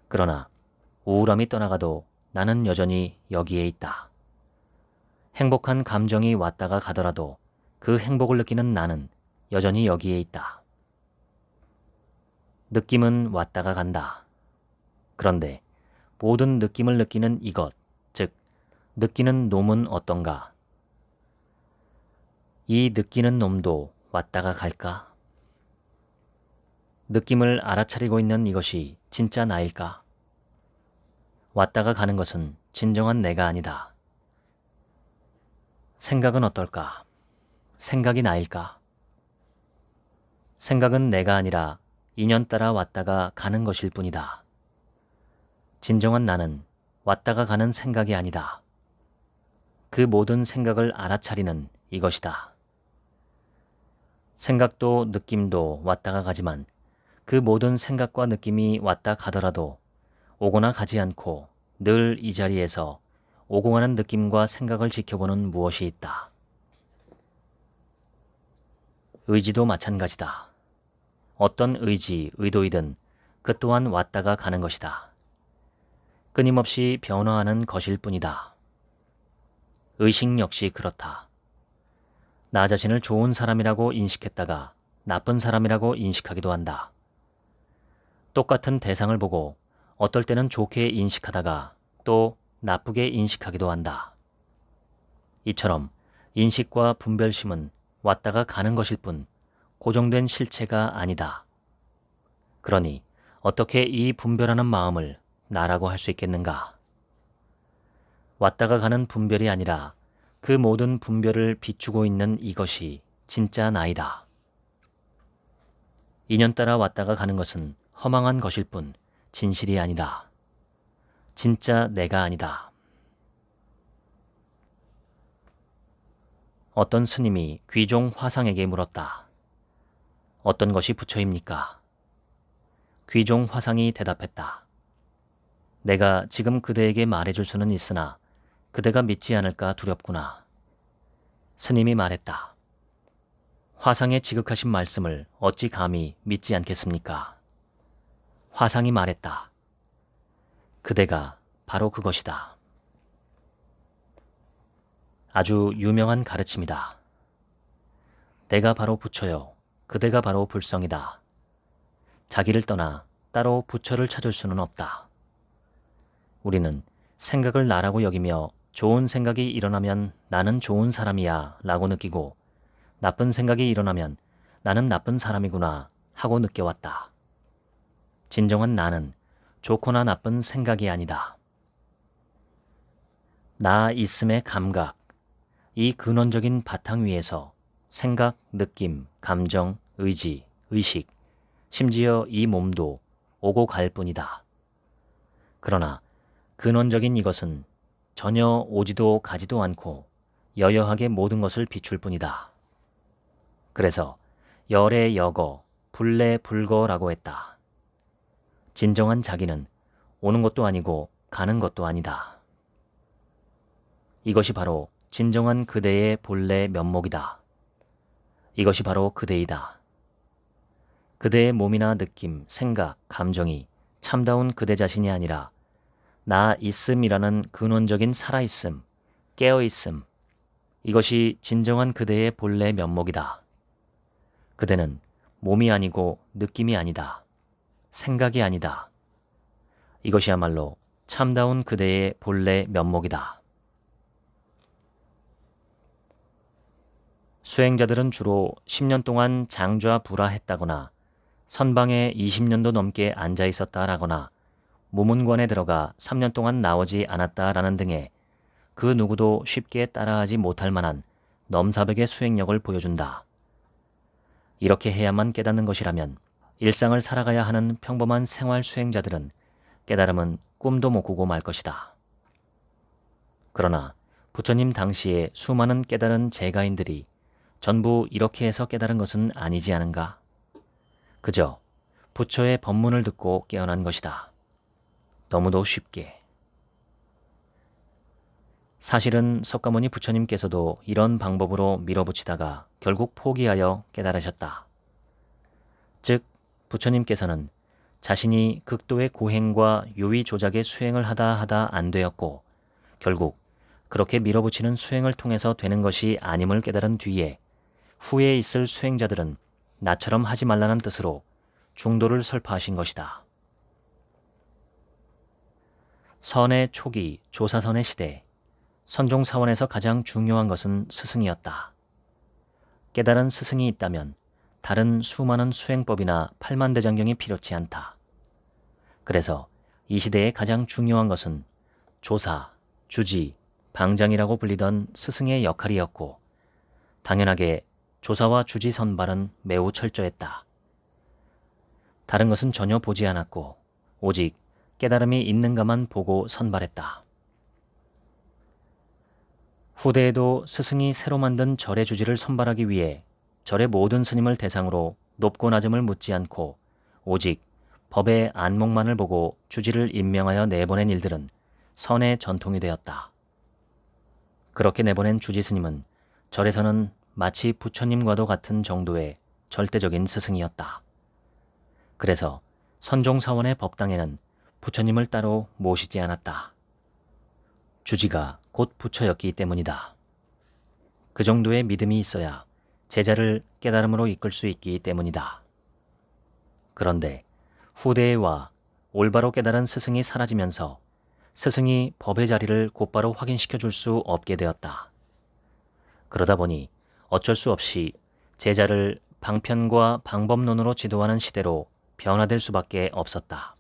그러나 우울함이 떠나가도 나는 여전히 여기에 있다. 행복한 감정이 왔다가 가더라도 그 행복을 느끼는 나는 여전히 여기에 있다. 느낌은 왔다가 간다. 그런데 모든 느낌을 느끼는 이것, 즉 느끼는 놈은 어떤가? 이 느끼는 놈도 왔다가 갈까? 느낌을 알아차리고 있는 이것이 진짜 나일까? 왔다가 가는 것은 진정한 내가 아니다. 생각은 어떨까? 생각이 나일까? 생각은 내가 아니라 인연 따라 왔다가 가는 것일 뿐이다. 진정한 나는 왔다가 가는 생각이 아니다. 그 모든 생각을 알아차리는 이것이다. 생각도 느낌도 왔다가 가지만 그 모든 생각과 느낌이 왔다 가더라도 오거나 가지 않고 늘 이 자리에서 오고 가는 느낌과 생각을 지켜보는 무엇이 있다. 의지도 마찬가지다. 어떤 의지, 의도이든 그 또한 왔다가 가는 것이다. 끊임없이 변화하는 것일 뿐이다. 의식 역시 그렇다. 나 자신을 좋은 사람이라고 인식했다가 나쁜 사람이라고 인식하기도 한다. 똑같은 대상을 보고 어떨 때는 좋게 인식하다가 또 나쁘게 인식하기도 한다. 이처럼 인식과 분별심은 왔다가 가는 것일 뿐 고정된 실체가 아니다. 그러니 어떻게 이 분별하는 마음을 나라고 할 수 있겠는가? 왔다가 가는 분별이 아니라 그 모든 분별을 비추고 있는 이것이 진짜 나이다. 인연 따라 왔다가 가는 것은 허망한 것일 뿐 진실이 아니다. 진짜 내가 아니다. 어떤 스님이 귀종 화상에게 물었다. 어떤 것이 부처입니까? 귀종 화상이 대답했다. 내가 지금 그대에게 말해줄 수는 있으나 그대가 믿지 않을까 두렵구나. 스님이 말했다. 화상의 지극하신 말씀을 어찌 감히 믿지 않겠습니까? 화상이 말했다. 그대가 바로 그것이다. 아주 유명한 가르침이다. 내가 바로 부처요. 그대가 바로 불성이다. 자기를 떠나 따로 부처를 찾을 수는 없다. 우리는 생각을 나라고 여기며 좋은 생각이 일어나면 나는 좋은 사람이야 라고 느끼고 나쁜 생각이 일어나면 나는 나쁜 사람이구나 하고 느껴왔다. 진정한 나는 좋거나 나쁜 생각이 아니다. 나 있음의 감각, 이 근원적인 바탕 위에서 생각, 느낌, 감정, 의지, 의식, 심지어 이 몸도 오고 갈 뿐이다. 그러나 근원적인 이것은 전혀 오지도 가지도 않고 여여하게 모든 것을 비출 뿐이다. 그래서 열에 여거, 불래 불거라고 했다. 진정한 자기는 오는 것도 아니고 가는 것도 아니다. 이것이 바로 진정한 그대의 본래 면목이다. 이것이 바로 그대이다. 그대의 몸이나 느낌, 생각, 감정이 참다운 그대 자신이 아니라 나 있음이라는 근원적인 살아있음, 깨어있음, 이것이 진정한 그대의 본래 면목이다. 그대는 몸이 아니고 느낌이 아니다. 생각이 아니다. 이것이야말로 참다운 그대의 본래 면목이다. 수행자들은 주로 10년 동안 장좌불화했다거나 선방에 20년도 넘게 앉아 있었다라거나 무문관에 들어가 3년 동안 나오지 않았다라는 등의 그 누구도 쉽게 따라하지 못할 만한 넘사벽의 수행력을 보여준다. 이렇게 해야만 깨닫는 것이라면 일상을 살아가야 하는 평범한 생활 수행자들은 깨달음은 꿈도 못 꾸고 말 것이다. 그러나 부처님 당시에 수많은 깨달은 재가인들이 전부 이렇게 해서 깨달은 것은 아니지 않은가? 그저 부처의 법문을 듣고 깨어난 것이다. 너무도 쉽게. 사실은 석가모니 부처님께서도 이런 방법으로 밀어붙이다가 결국 포기하여 깨달으셨다. 즉, 부처님께서는 자신이 극도의 고행과 유의 조작의 수행을 하다 안 되었고 결국 그렇게 밀어붙이는 수행을 통해서 되는 것이 아님을 깨달은 뒤에 후에 있을 수행자들은 나처럼 하지 말라는 뜻으로 중도를 설파하신 것이다. 선의 초기, 조사선의 시대, 선종사원에서 가장 중요한 것은 스승이었다. 깨달은 스승이 있다면 다른 수많은 수행법이나 팔만대장경이 필요치 않다. 그래서 이 시대에 가장 중요한 것은 조사, 주지, 방장이라고 불리던 스승의 역할이었고 당연하게 조사와 주지 선발은 매우 철저했다. 다른 것은 전혀 보지 않았고 오직 깨달음이 있는가만 보고 선발했다. 후대에도 스승이 새로 만든 절의 주지를 선발하기 위해 절의 모든 스님을 대상으로 높고 낮음을 묻지 않고 오직 법의 안목만을 보고 주지를 임명하여 내보낸 일들은 선의 전통이 되었다. 그렇게 내보낸 주지 스님은 절에서는 마치 부처님과도 같은 정도의 절대적인 스승이었다. 그래서 선종사원의 법당에는 부처님을 따로 모시지 않았다. 주지가 곧 부처였기 때문이다. 그 정도의 믿음이 있어야 제자를 깨달음으로 이끌 수 있기 때문이다. 그런데 후대에 와 올바로 깨달은 스승이 사라지면서 스승이 법의 자리를 곧바로 확인시켜 줄 수 없게 되었다. 그러다 보니 어쩔 수 없이 제자를 방편과 방법론으로 지도하는 시대로 변화될 수밖에 없었다.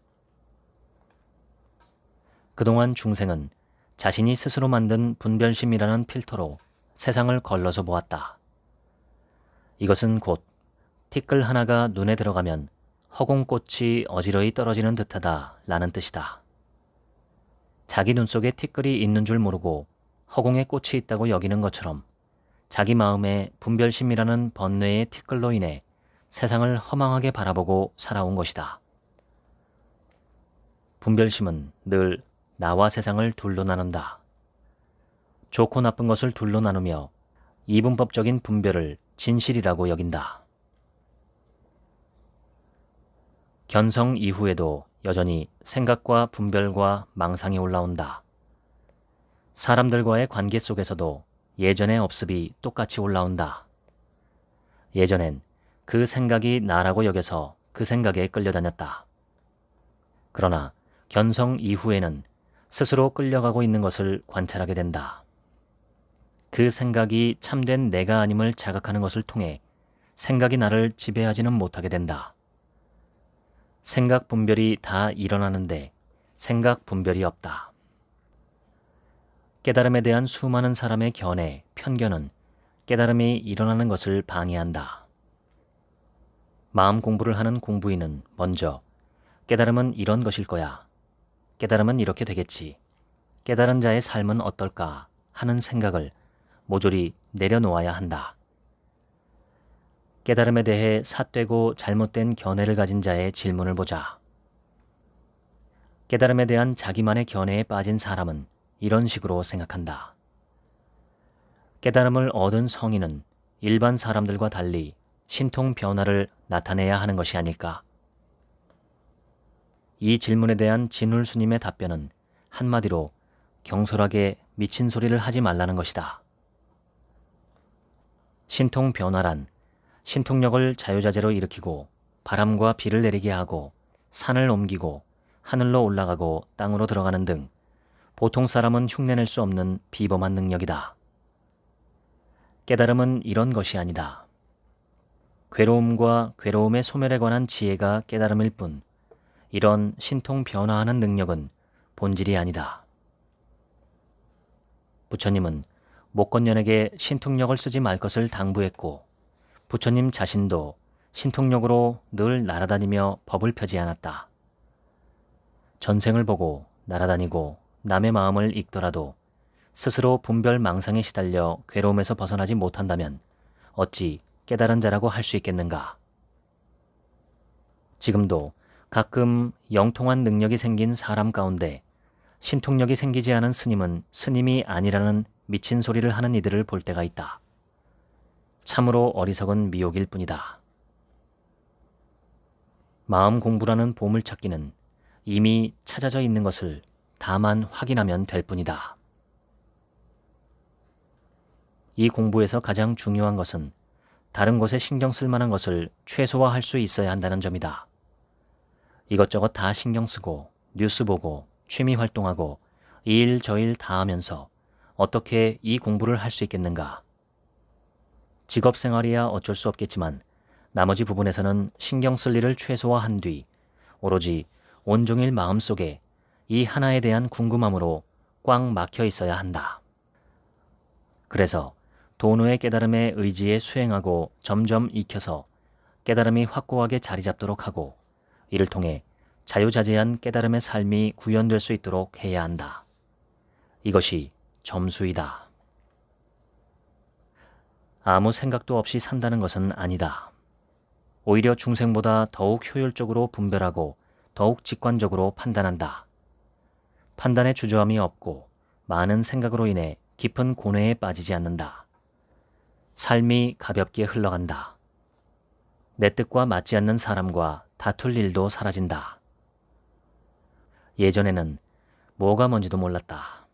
그동안 중생은 자신이 스스로 만든 분별심이라는 필터로 세상을 걸러서 보았다. 이것은 곧 티끌 하나가 눈에 들어가면 허공꽃이 어지러이 떨어지는 듯하다 라는 뜻이다. 자기 눈 속에 티끌이 있는 줄 모르고 허공에 꽃이 있다고 여기는 것처럼 자기 마음에 분별심이라는 번뇌의 티끌로 인해 세상을 허망하게 바라보고 살아온 것이다. 분별심은 늘 나와 세상을 둘로 나눈다. 좋고 나쁜 것을 둘로 나누며 이분법적인 분별을 진실이라고 여긴다. 견성 이후에도 여전히 생각과 분별과 망상이 올라온다. 사람들과의 관계 속에서도 예전의 업습이 똑같이 올라온다. 예전엔 그 생각이 나라고 여겨서 그 생각에 끌려다녔다. 그러나 견성 이후에는 스스로 끌려가고 있는 것을 관찰하게 된다. 그 생각이 참된 내가 아님을 자각하는 것을 통해 생각이 나를 지배하지는 못하게 된다. 생각 분별이 다 일어나는데 생각 분별이 없다. 깨달음에 대한 수많은 사람의 견해, 편견은 깨달음이 일어나는 것을 방해한다. 마음 공부를 하는 공부인은 먼저 깨달음은 이런 것일 거야. 깨달음은 이렇게 되겠지. 깨달은 자의 삶은 어떨까 하는 생각을 모조리 내려놓아야 한다. 깨달음에 대해 삿되고 잘못된 견해를 가진 자의 질문을 보자. 깨달음에 대한 자기만의 견해에 빠진 사람은 이런 식으로 생각한다. 깨달음을 얻은 성인은 일반 사람들과 달리 신통 변화를 나타내야 하는 것이 아닐까? 이 질문에 대한 진울 스님의 답변은 한마디로 경솔하게 미친 소리를 하지 말라는 것이다. 신통 변화란 신통력을 자유자재로 일으키고 바람과 비를 내리게 하고 산을 옮기고 하늘로 올라가고 땅으로 들어가는 등 보통 사람은 흉내낼 수 없는 비범한 능력이다. 깨달음은 이런 것이 아니다. 괴로움과 괴로움의 소멸에 관한 지혜가 깨달음일 뿐 이런 신통 변화하는 능력은 본질이 아니다. 부처님은 목건년에게 신통력을 쓰지 말 것을 당부했고 부처님 자신도 신통력으로 늘 날아다니며 법을 펴지 않았다. 전생을 보고 날아다니고 남의 마음을 읽더라도 스스로 분별 망상에 시달려 괴로움에서 벗어나지 못한다면 어찌 깨달은 자라고 할 수 있겠는가? 지금도 가끔 영통한 능력이 생긴 사람 가운데 신통력이 생기지 않은 스님은 스님이 아니라는 미친 소리를 하는 이들을 볼 때가 있다. 참으로 어리석은 미혹일 뿐이다. 마음 공부라는 보물찾기는 이미 찾아져 있는 것을 다만 확인하면 될 뿐이다. 이 공부에서 가장 중요한 것은 다른 것에 신경 쓸 만한 것을 최소화할 수 있어야 한다는 점이다. 이것저것 다 신경 쓰고 뉴스 보고 취미 활동하고 이 일 저 일 다 하면서 어떻게 이 공부를 할 수 있겠는가? 직업 생활이야 어쩔 수 없겠지만 나머지 부분에서는 신경 쓸 일을 최소화한 뒤 오로지 온종일 마음속에 이 하나에 대한 궁금함으로 꽉 막혀 있어야 한다. 그래서 도노의 깨달음의 의지에 수행하고 점점 익혀서 깨달음이 확고하게 자리 잡도록 하고 이를 통해 자유자재한 깨달음의 삶이 구현될 수 있도록 해야 한다. 이것이 점수이다. 아무 생각도 없이 산다는 것은 아니다. 오히려 중생보다 더욱 효율적으로 분별하고 더욱 직관적으로 판단한다. 판단에 주저함이 없고 많은 생각으로 인해 깊은 고뇌에 빠지지 않는다. 삶이 가볍게 흘러간다. 내 뜻과 맞지 않는 사람과 다툴 일도 사라진다. 예전에는 뭐가 뭔지도 몰랐다.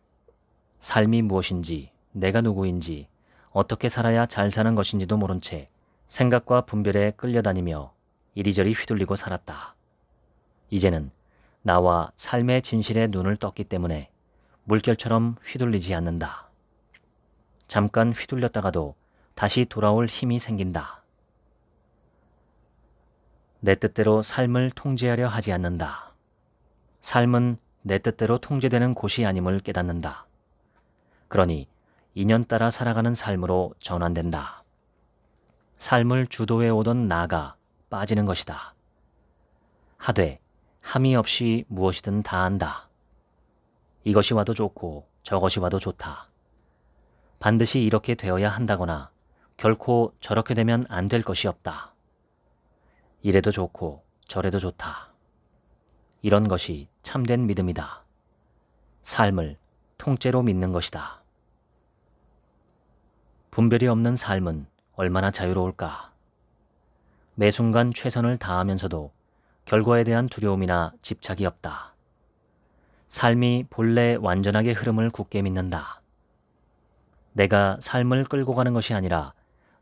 삶이 무엇인지, 내가 누구인지, 어떻게 살아야 잘 사는 것인지도 모른 채 생각과 분별에 끌려다니며 이리저리 휘둘리고 살았다. 이제는 나와 삶의 진실에 눈을 떴기 때문에 물결처럼 휘둘리지 않는다. 잠깐 휘둘렸다가도 다시 돌아올 힘이 생긴다. 내 뜻대로 삶을 통제하려 하지 않는다. 삶은 내 뜻대로 통제되는 곳이 아님을 깨닫는다. 그러니 인연 따라 살아가는 삶으로 전환된다. 삶을 주도해 오던 나가 빠지는 것이다. 하되 함이 없이 무엇이든 다 한다. 이것이 와도 좋고 저것이 와도 좋다. 반드시 이렇게 되어야 한다거나 결코 저렇게 되면 안 될 것이 없다. 이래도 좋고 저래도 좋다. 이런 것이 참된 믿음이다. 삶을 통째로 믿는 것이다. 분별이 없는 삶은 얼마나 자유로울까? 매 순간 최선을 다하면서도 결과에 대한 두려움이나 집착이 없다. 삶이 본래 완전하게 흐름을 굳게 믿는다. 내가 삶을 끌고 가는 것이 아니라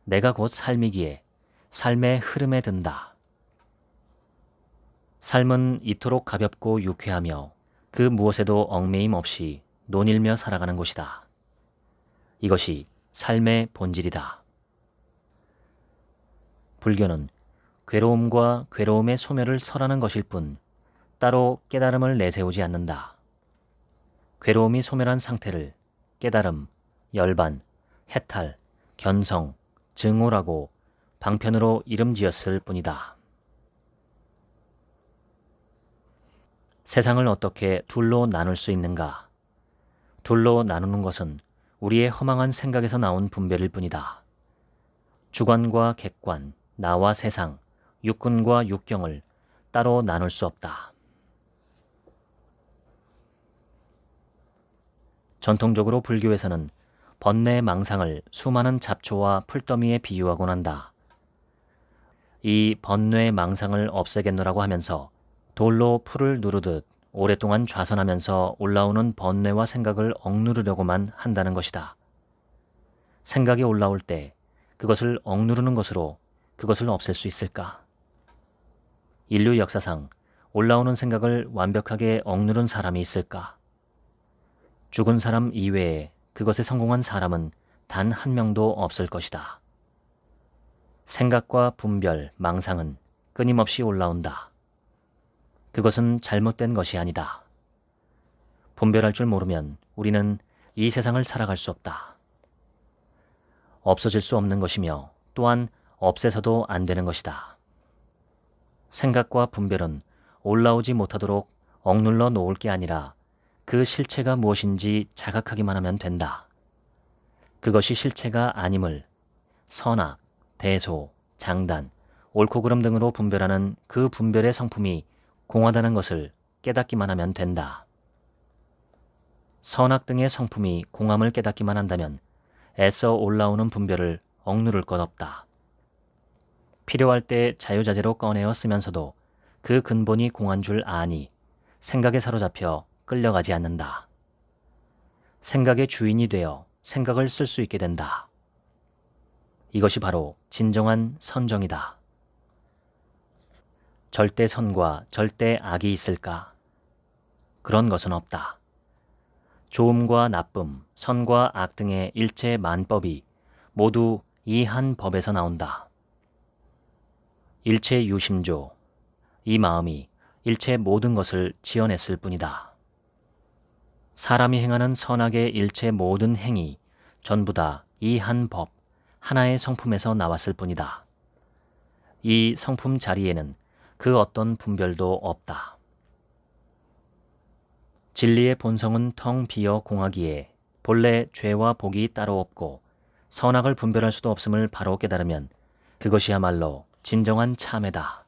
내가 곧 삶이기에 삶의 흐름에 든다. 삶은 이토록 가볍고 유쾌하며 그 무엇에도 얽매임 없이 논일며 살아가는 곳이다. 이것이 삶의 본질이다. 불교는 괴로움과 괴로움의 소멸을 설하는 것일 뿐 따로 깨달음을 내세우지 않는다. 괴로움이 소멸한 상태를 깨달음, 열반, 해탈, 견성, 증오라고 방편으로 이름 지었을 뿐이다. 세상을 어떻게 둘로 나눌 수 있는가? 둘로 나누는 것은 우리의 허망한 생각에서 나온 분별일 뿐이다. 주관과 객관, 나와 세상, 육군과 육경을 따로 나눌 수 없다. 전통적으로 불교에서는 번뇌 망상을 수많은 잡초와 풀더미에 비유하곤 한다. 이 번뇌의 망상을 없애겠노라고 하면서 돌로 풀을 누르듯 오랫동안 좌선하면서 올라오는 번뇌와 생각을 억누르려고만 한다는 것이다. 생각이 올라올 때 그것을 억누르는 것으로 그것을 없앨 수 있을까? 인류 역사상 올라오는 생각을 완벽하게 억누른 사람이 있을까? 죽은 사람 이외에 그것에 성공한 사람은 단 한 명도 없을 것이다. 생각과 분별, 망상은 끊임없이 올라온다. 그것은 잘못된 것이 아니다. 분별할 줄 모르면 우리는 이 세상을 살아갈 수 없다. 없어질 수 없는 것이며 또한 없애서도 안 되는 것이다. 생각과 분별은 올라오지 못하도록 억눌러 놓을 게 아니라 그 실체가 무엇인지 자각하기만 하면 된다. 그것이 실체가 아님을 선악, 대소, 장단, 옳고 그름 등으로 분별하는 그 분별의 성품이 공하다는 것을 깨닫기만 하면 된다. 선악 등의 성품이 공함을 깨닫기만 한다면 애써 올라오는 분별을 억누를 것 없다. 필요할 때 자유자재로 꺼내어 쓰면서도 그 근본이 공한 줄 아니 생각에 사로잡혀 끌려가지 않는다. 생각의 주인이 되어 생각을 쓸 수 있게 된다. 이것이 바로 진정한 선정이다. 절대 선과 절대 악이 있을까? 그런 것은 없다. 좋음과 나쁨, 선과 악 등의 일체 만법이 모두 이 한 법에서 나온다. 일체 유심조, 이 마음이 일체 모든 것을 지어냈을 뿐이다. 사람이 행하는 선악의 일체 모든 행위 전부 다 이 한 법, 하나의 성품에서 나왔을 뿐이다. 이 성품 자리에는 그 어떤 분별도 없다. 진리의 본성은 텅 비어 공하기에 본래 죄와 복이 따로 없고 선악을 분별할 수도 없음을 바로 깨달으면 그것이야말로 진정한 참회다.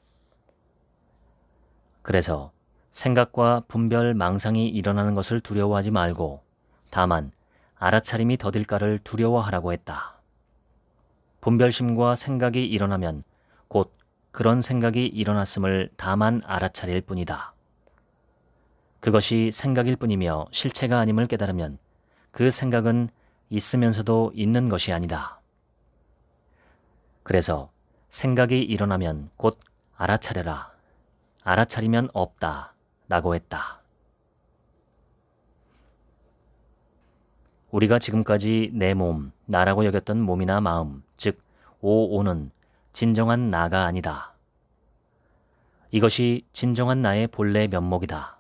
그래서 생각과 분별 망상이 일어나는 것을 두려워하지 말고 다만 알아차림이 더딜까를 두려워하라고 했다. 분별심과 생각이 일어나면 곧 그런 생각이 일어났음을 다만 알아차릴 뿐이다. 그것이 생각일 뿐이며 실체가 아님을 깨달으면 그 생각은 있으면서도 있는 것이 아니다. 그래서 생각이 일어나면 곧 알아차려라. 알아차리면 없다. 라고 했다. 우리가 지금까지 내 몸, 나라고 여겼던 몸이나 마음, 즉 오오는 진정한 나가 아니다. 이것이 진정한 나의 본래 면목이다.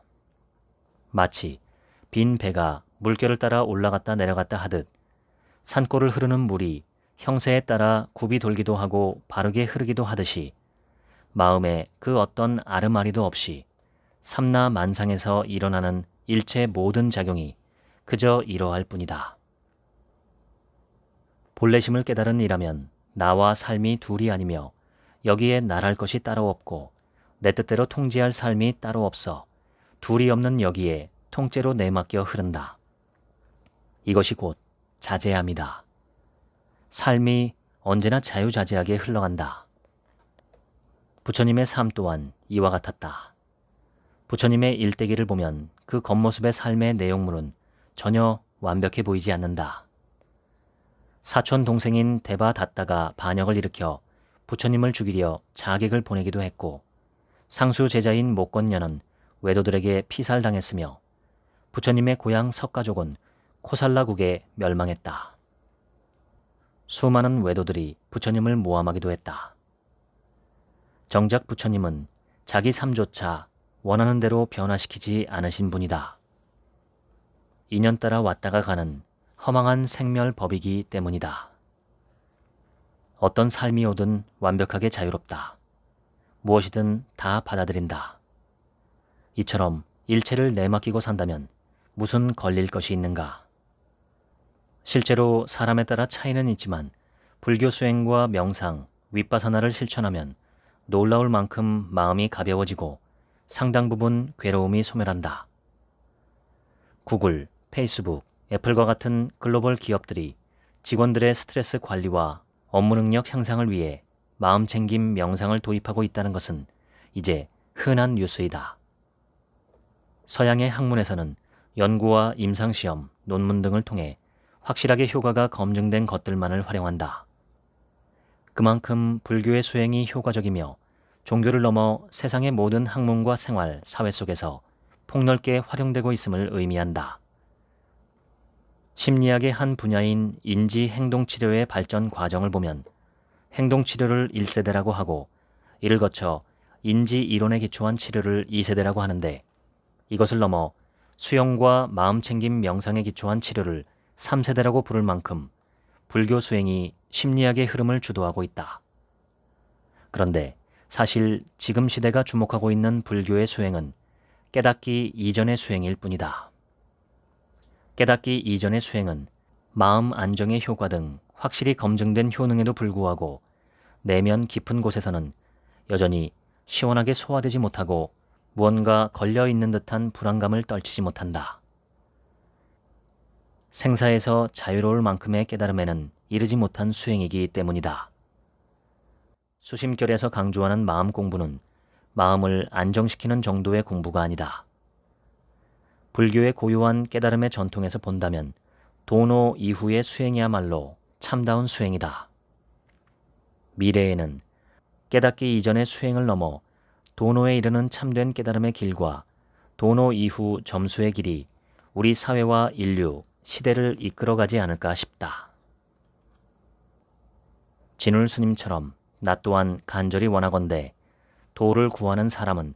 마치 빈 배가 물결을 따라 올라갔다 내려갔다 하듯 산골을 흐르는 물이 형세에 따라 굽이 돌기도 하고 바르게 흐르기도 하듯이 마음에 그 어떤 아름아리도 없이 삼라만상에서 일어나는 일체 모든 작용이 그저 이러할 뿐이다. 본래심을 깨달은 이라면 나와 삶이 둘이 아니며 여기에 나랄 것이 따로 없고 내 뜻대로 통제할 삶이 따로 없어 둘이 없는 여기에 통째로 내맡겨 흐른다. 이것이 곧 자제함이다. 삶이 언제나 자유자재하게 흘러간다. 부처님의 삶 또한 이와 같았다. 부처님의 일대기를 보면 그 겉모습의 삶의 내용물은 전혀 완벽해 보이지 않는다. 사촌 동생인 대바다tta가 반역을 일으켜 부처님을 죽이려 자객을 보내기도 했고 상수 제자인 목건녀는 외도들에게 피살당했으며 부처님의 고향 석가족은 코살라국에 멸망했다. 수많은 외도들이 부처님을 모함하기도 했다. 정작 부처님은 자기 삶조차 원하는 대로 변화시키지 않으신 분이다. 인연 따라 왔다가 가는 허망한 생멸법이기 때문이다. 어떤 삶이 오든 완벽하게 자유롭다. 무엇이든 다 받아들인다. 이처럼 일체를 내맡기고 산다면 무슨 걸릴 것이 있는가? 실제로 사람에 따라 차이는 있지만 불교 수행과 명상, 윗바사나를 실천하면 놀라울 만큼 마음이 가벼워지고 상당 부분 괴로움이 소멸한다. 구글, 페이스북, 애플과 같은 글로벌 기업들이 직원들의 스트레스 관리와 업무 능력 향상을 위해 마음챙김 명상을 도입하고 있다는 것은 이제 흔한 뉴스이다. 서양의 학문에서는 연구와 임상시험, 논문 등을 통해 확실하게 효과가 검증된 것들만을 활용한다. 그만큼 불교의 수행이 효과적이며 종교를 넘어 세상의 모든 학문과 생활, 사회 속에서 폭넓게 활용되고 있음을 의미한다. 심리학의 한 분야인 인지-행동치료의 발전 과정을 보면 행동치료를 1세대라고 하고 이를 거쳐 인지-이론에 기초한 치료를 2세대라고 하는데 이것을 넘어 수영과 마음챙김 명상에 기초한 치료를 3세대라고 부를 만큼 불교 수행이 심리학의 흐름을 주도하고 있다. 그런데 사실 지금 시대가 주목하고 있는 불교의 수행은 깨닫기 이전의 수행일 뿐이다. 깨닫기 이전의 수행은 마음 안정의 효과 등 확실히 검증된 효능에도 불구하고 내면 깊은 곳에서는 여전히 시원하게 소화되지 못하고 무언가 걸려있는 듯한 불안감을 떨치지 못한다. 생사에서 자유로울 만큼의 깨달음에는 이르지 못한 수행이기 때문이다. 수심결에서 강조하는 마음 공부는 마음을 안정시키는 정도의 공부가 아니다. 불교의 고유한 깨달음의 전통에서 본다면 도노 이후의 수행이야말로 참다운 수행이다. 미래에는 깨닫기 이전의 수행을 넘어 도노에 이르는 참된 깨달음의 길과 도노 이후 점수의 길이 우리 사회와 인류, 시대를 이끌어가지 않을까 싶다. 진울 스님처럼 나 또한 간절히 원하건대 도를 구하는 사람은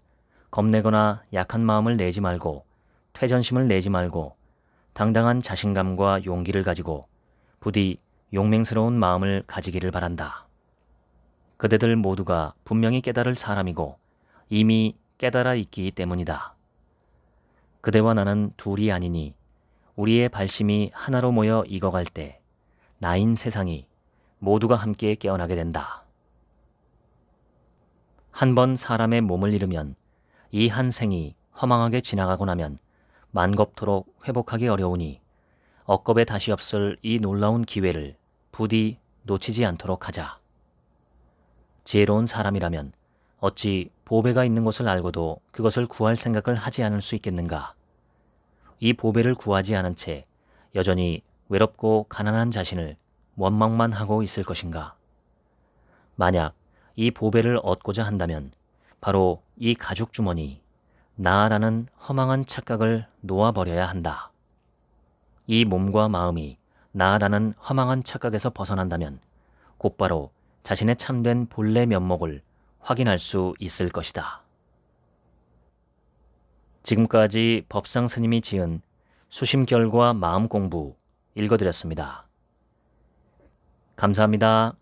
겁내거나 약한 마음을 내지 말고 퇴전심을 내지 말고 당당한 자신감과 용기를 가지고 부디 용맹스러운 마음을 가지기를 바란다. 그대들 모두가 분명히 깨달을 사람이고 이미 깨달아 있기 때문이다. 그대와 나는 둘이 아니니 우리의 발심이 하나로 모여 익어갈 때 나인 세상이 모두가 함께 깨어나게 된다. 한 번 사람의 몸을 잃으면 이 한 생이 허망하게 지나가고 나면 만겁토록 회복하기 어려우니 억겁에 다시 없을 이 놀라운 기회를 부디 놓치지 않도록 하자. 지혜로운 사람이라면 어찌 보배가 있는 것을 알고도 그것을 구할 생각을 하지 않을 수 있겠는가? 이 보배를 구하지 않은 채 여전히 외롭고 가난한 자신을 원망만 하고 있을 것인가? 만약 이 보배를 얻고자 한다면 바로 이 가죽 주머니, 나라는 허망한 착각을 놓아버려야 한다. 이 몸과 마음이 나라는 허망한 착각에서 벗어난다면 곧바로 자신의 참된 본래 면목을 확인할 수 있을 것이다. 지금까지 법상 스님이 지은 수심결과 마음 공부 읽어드렸습니다. 감사합니다.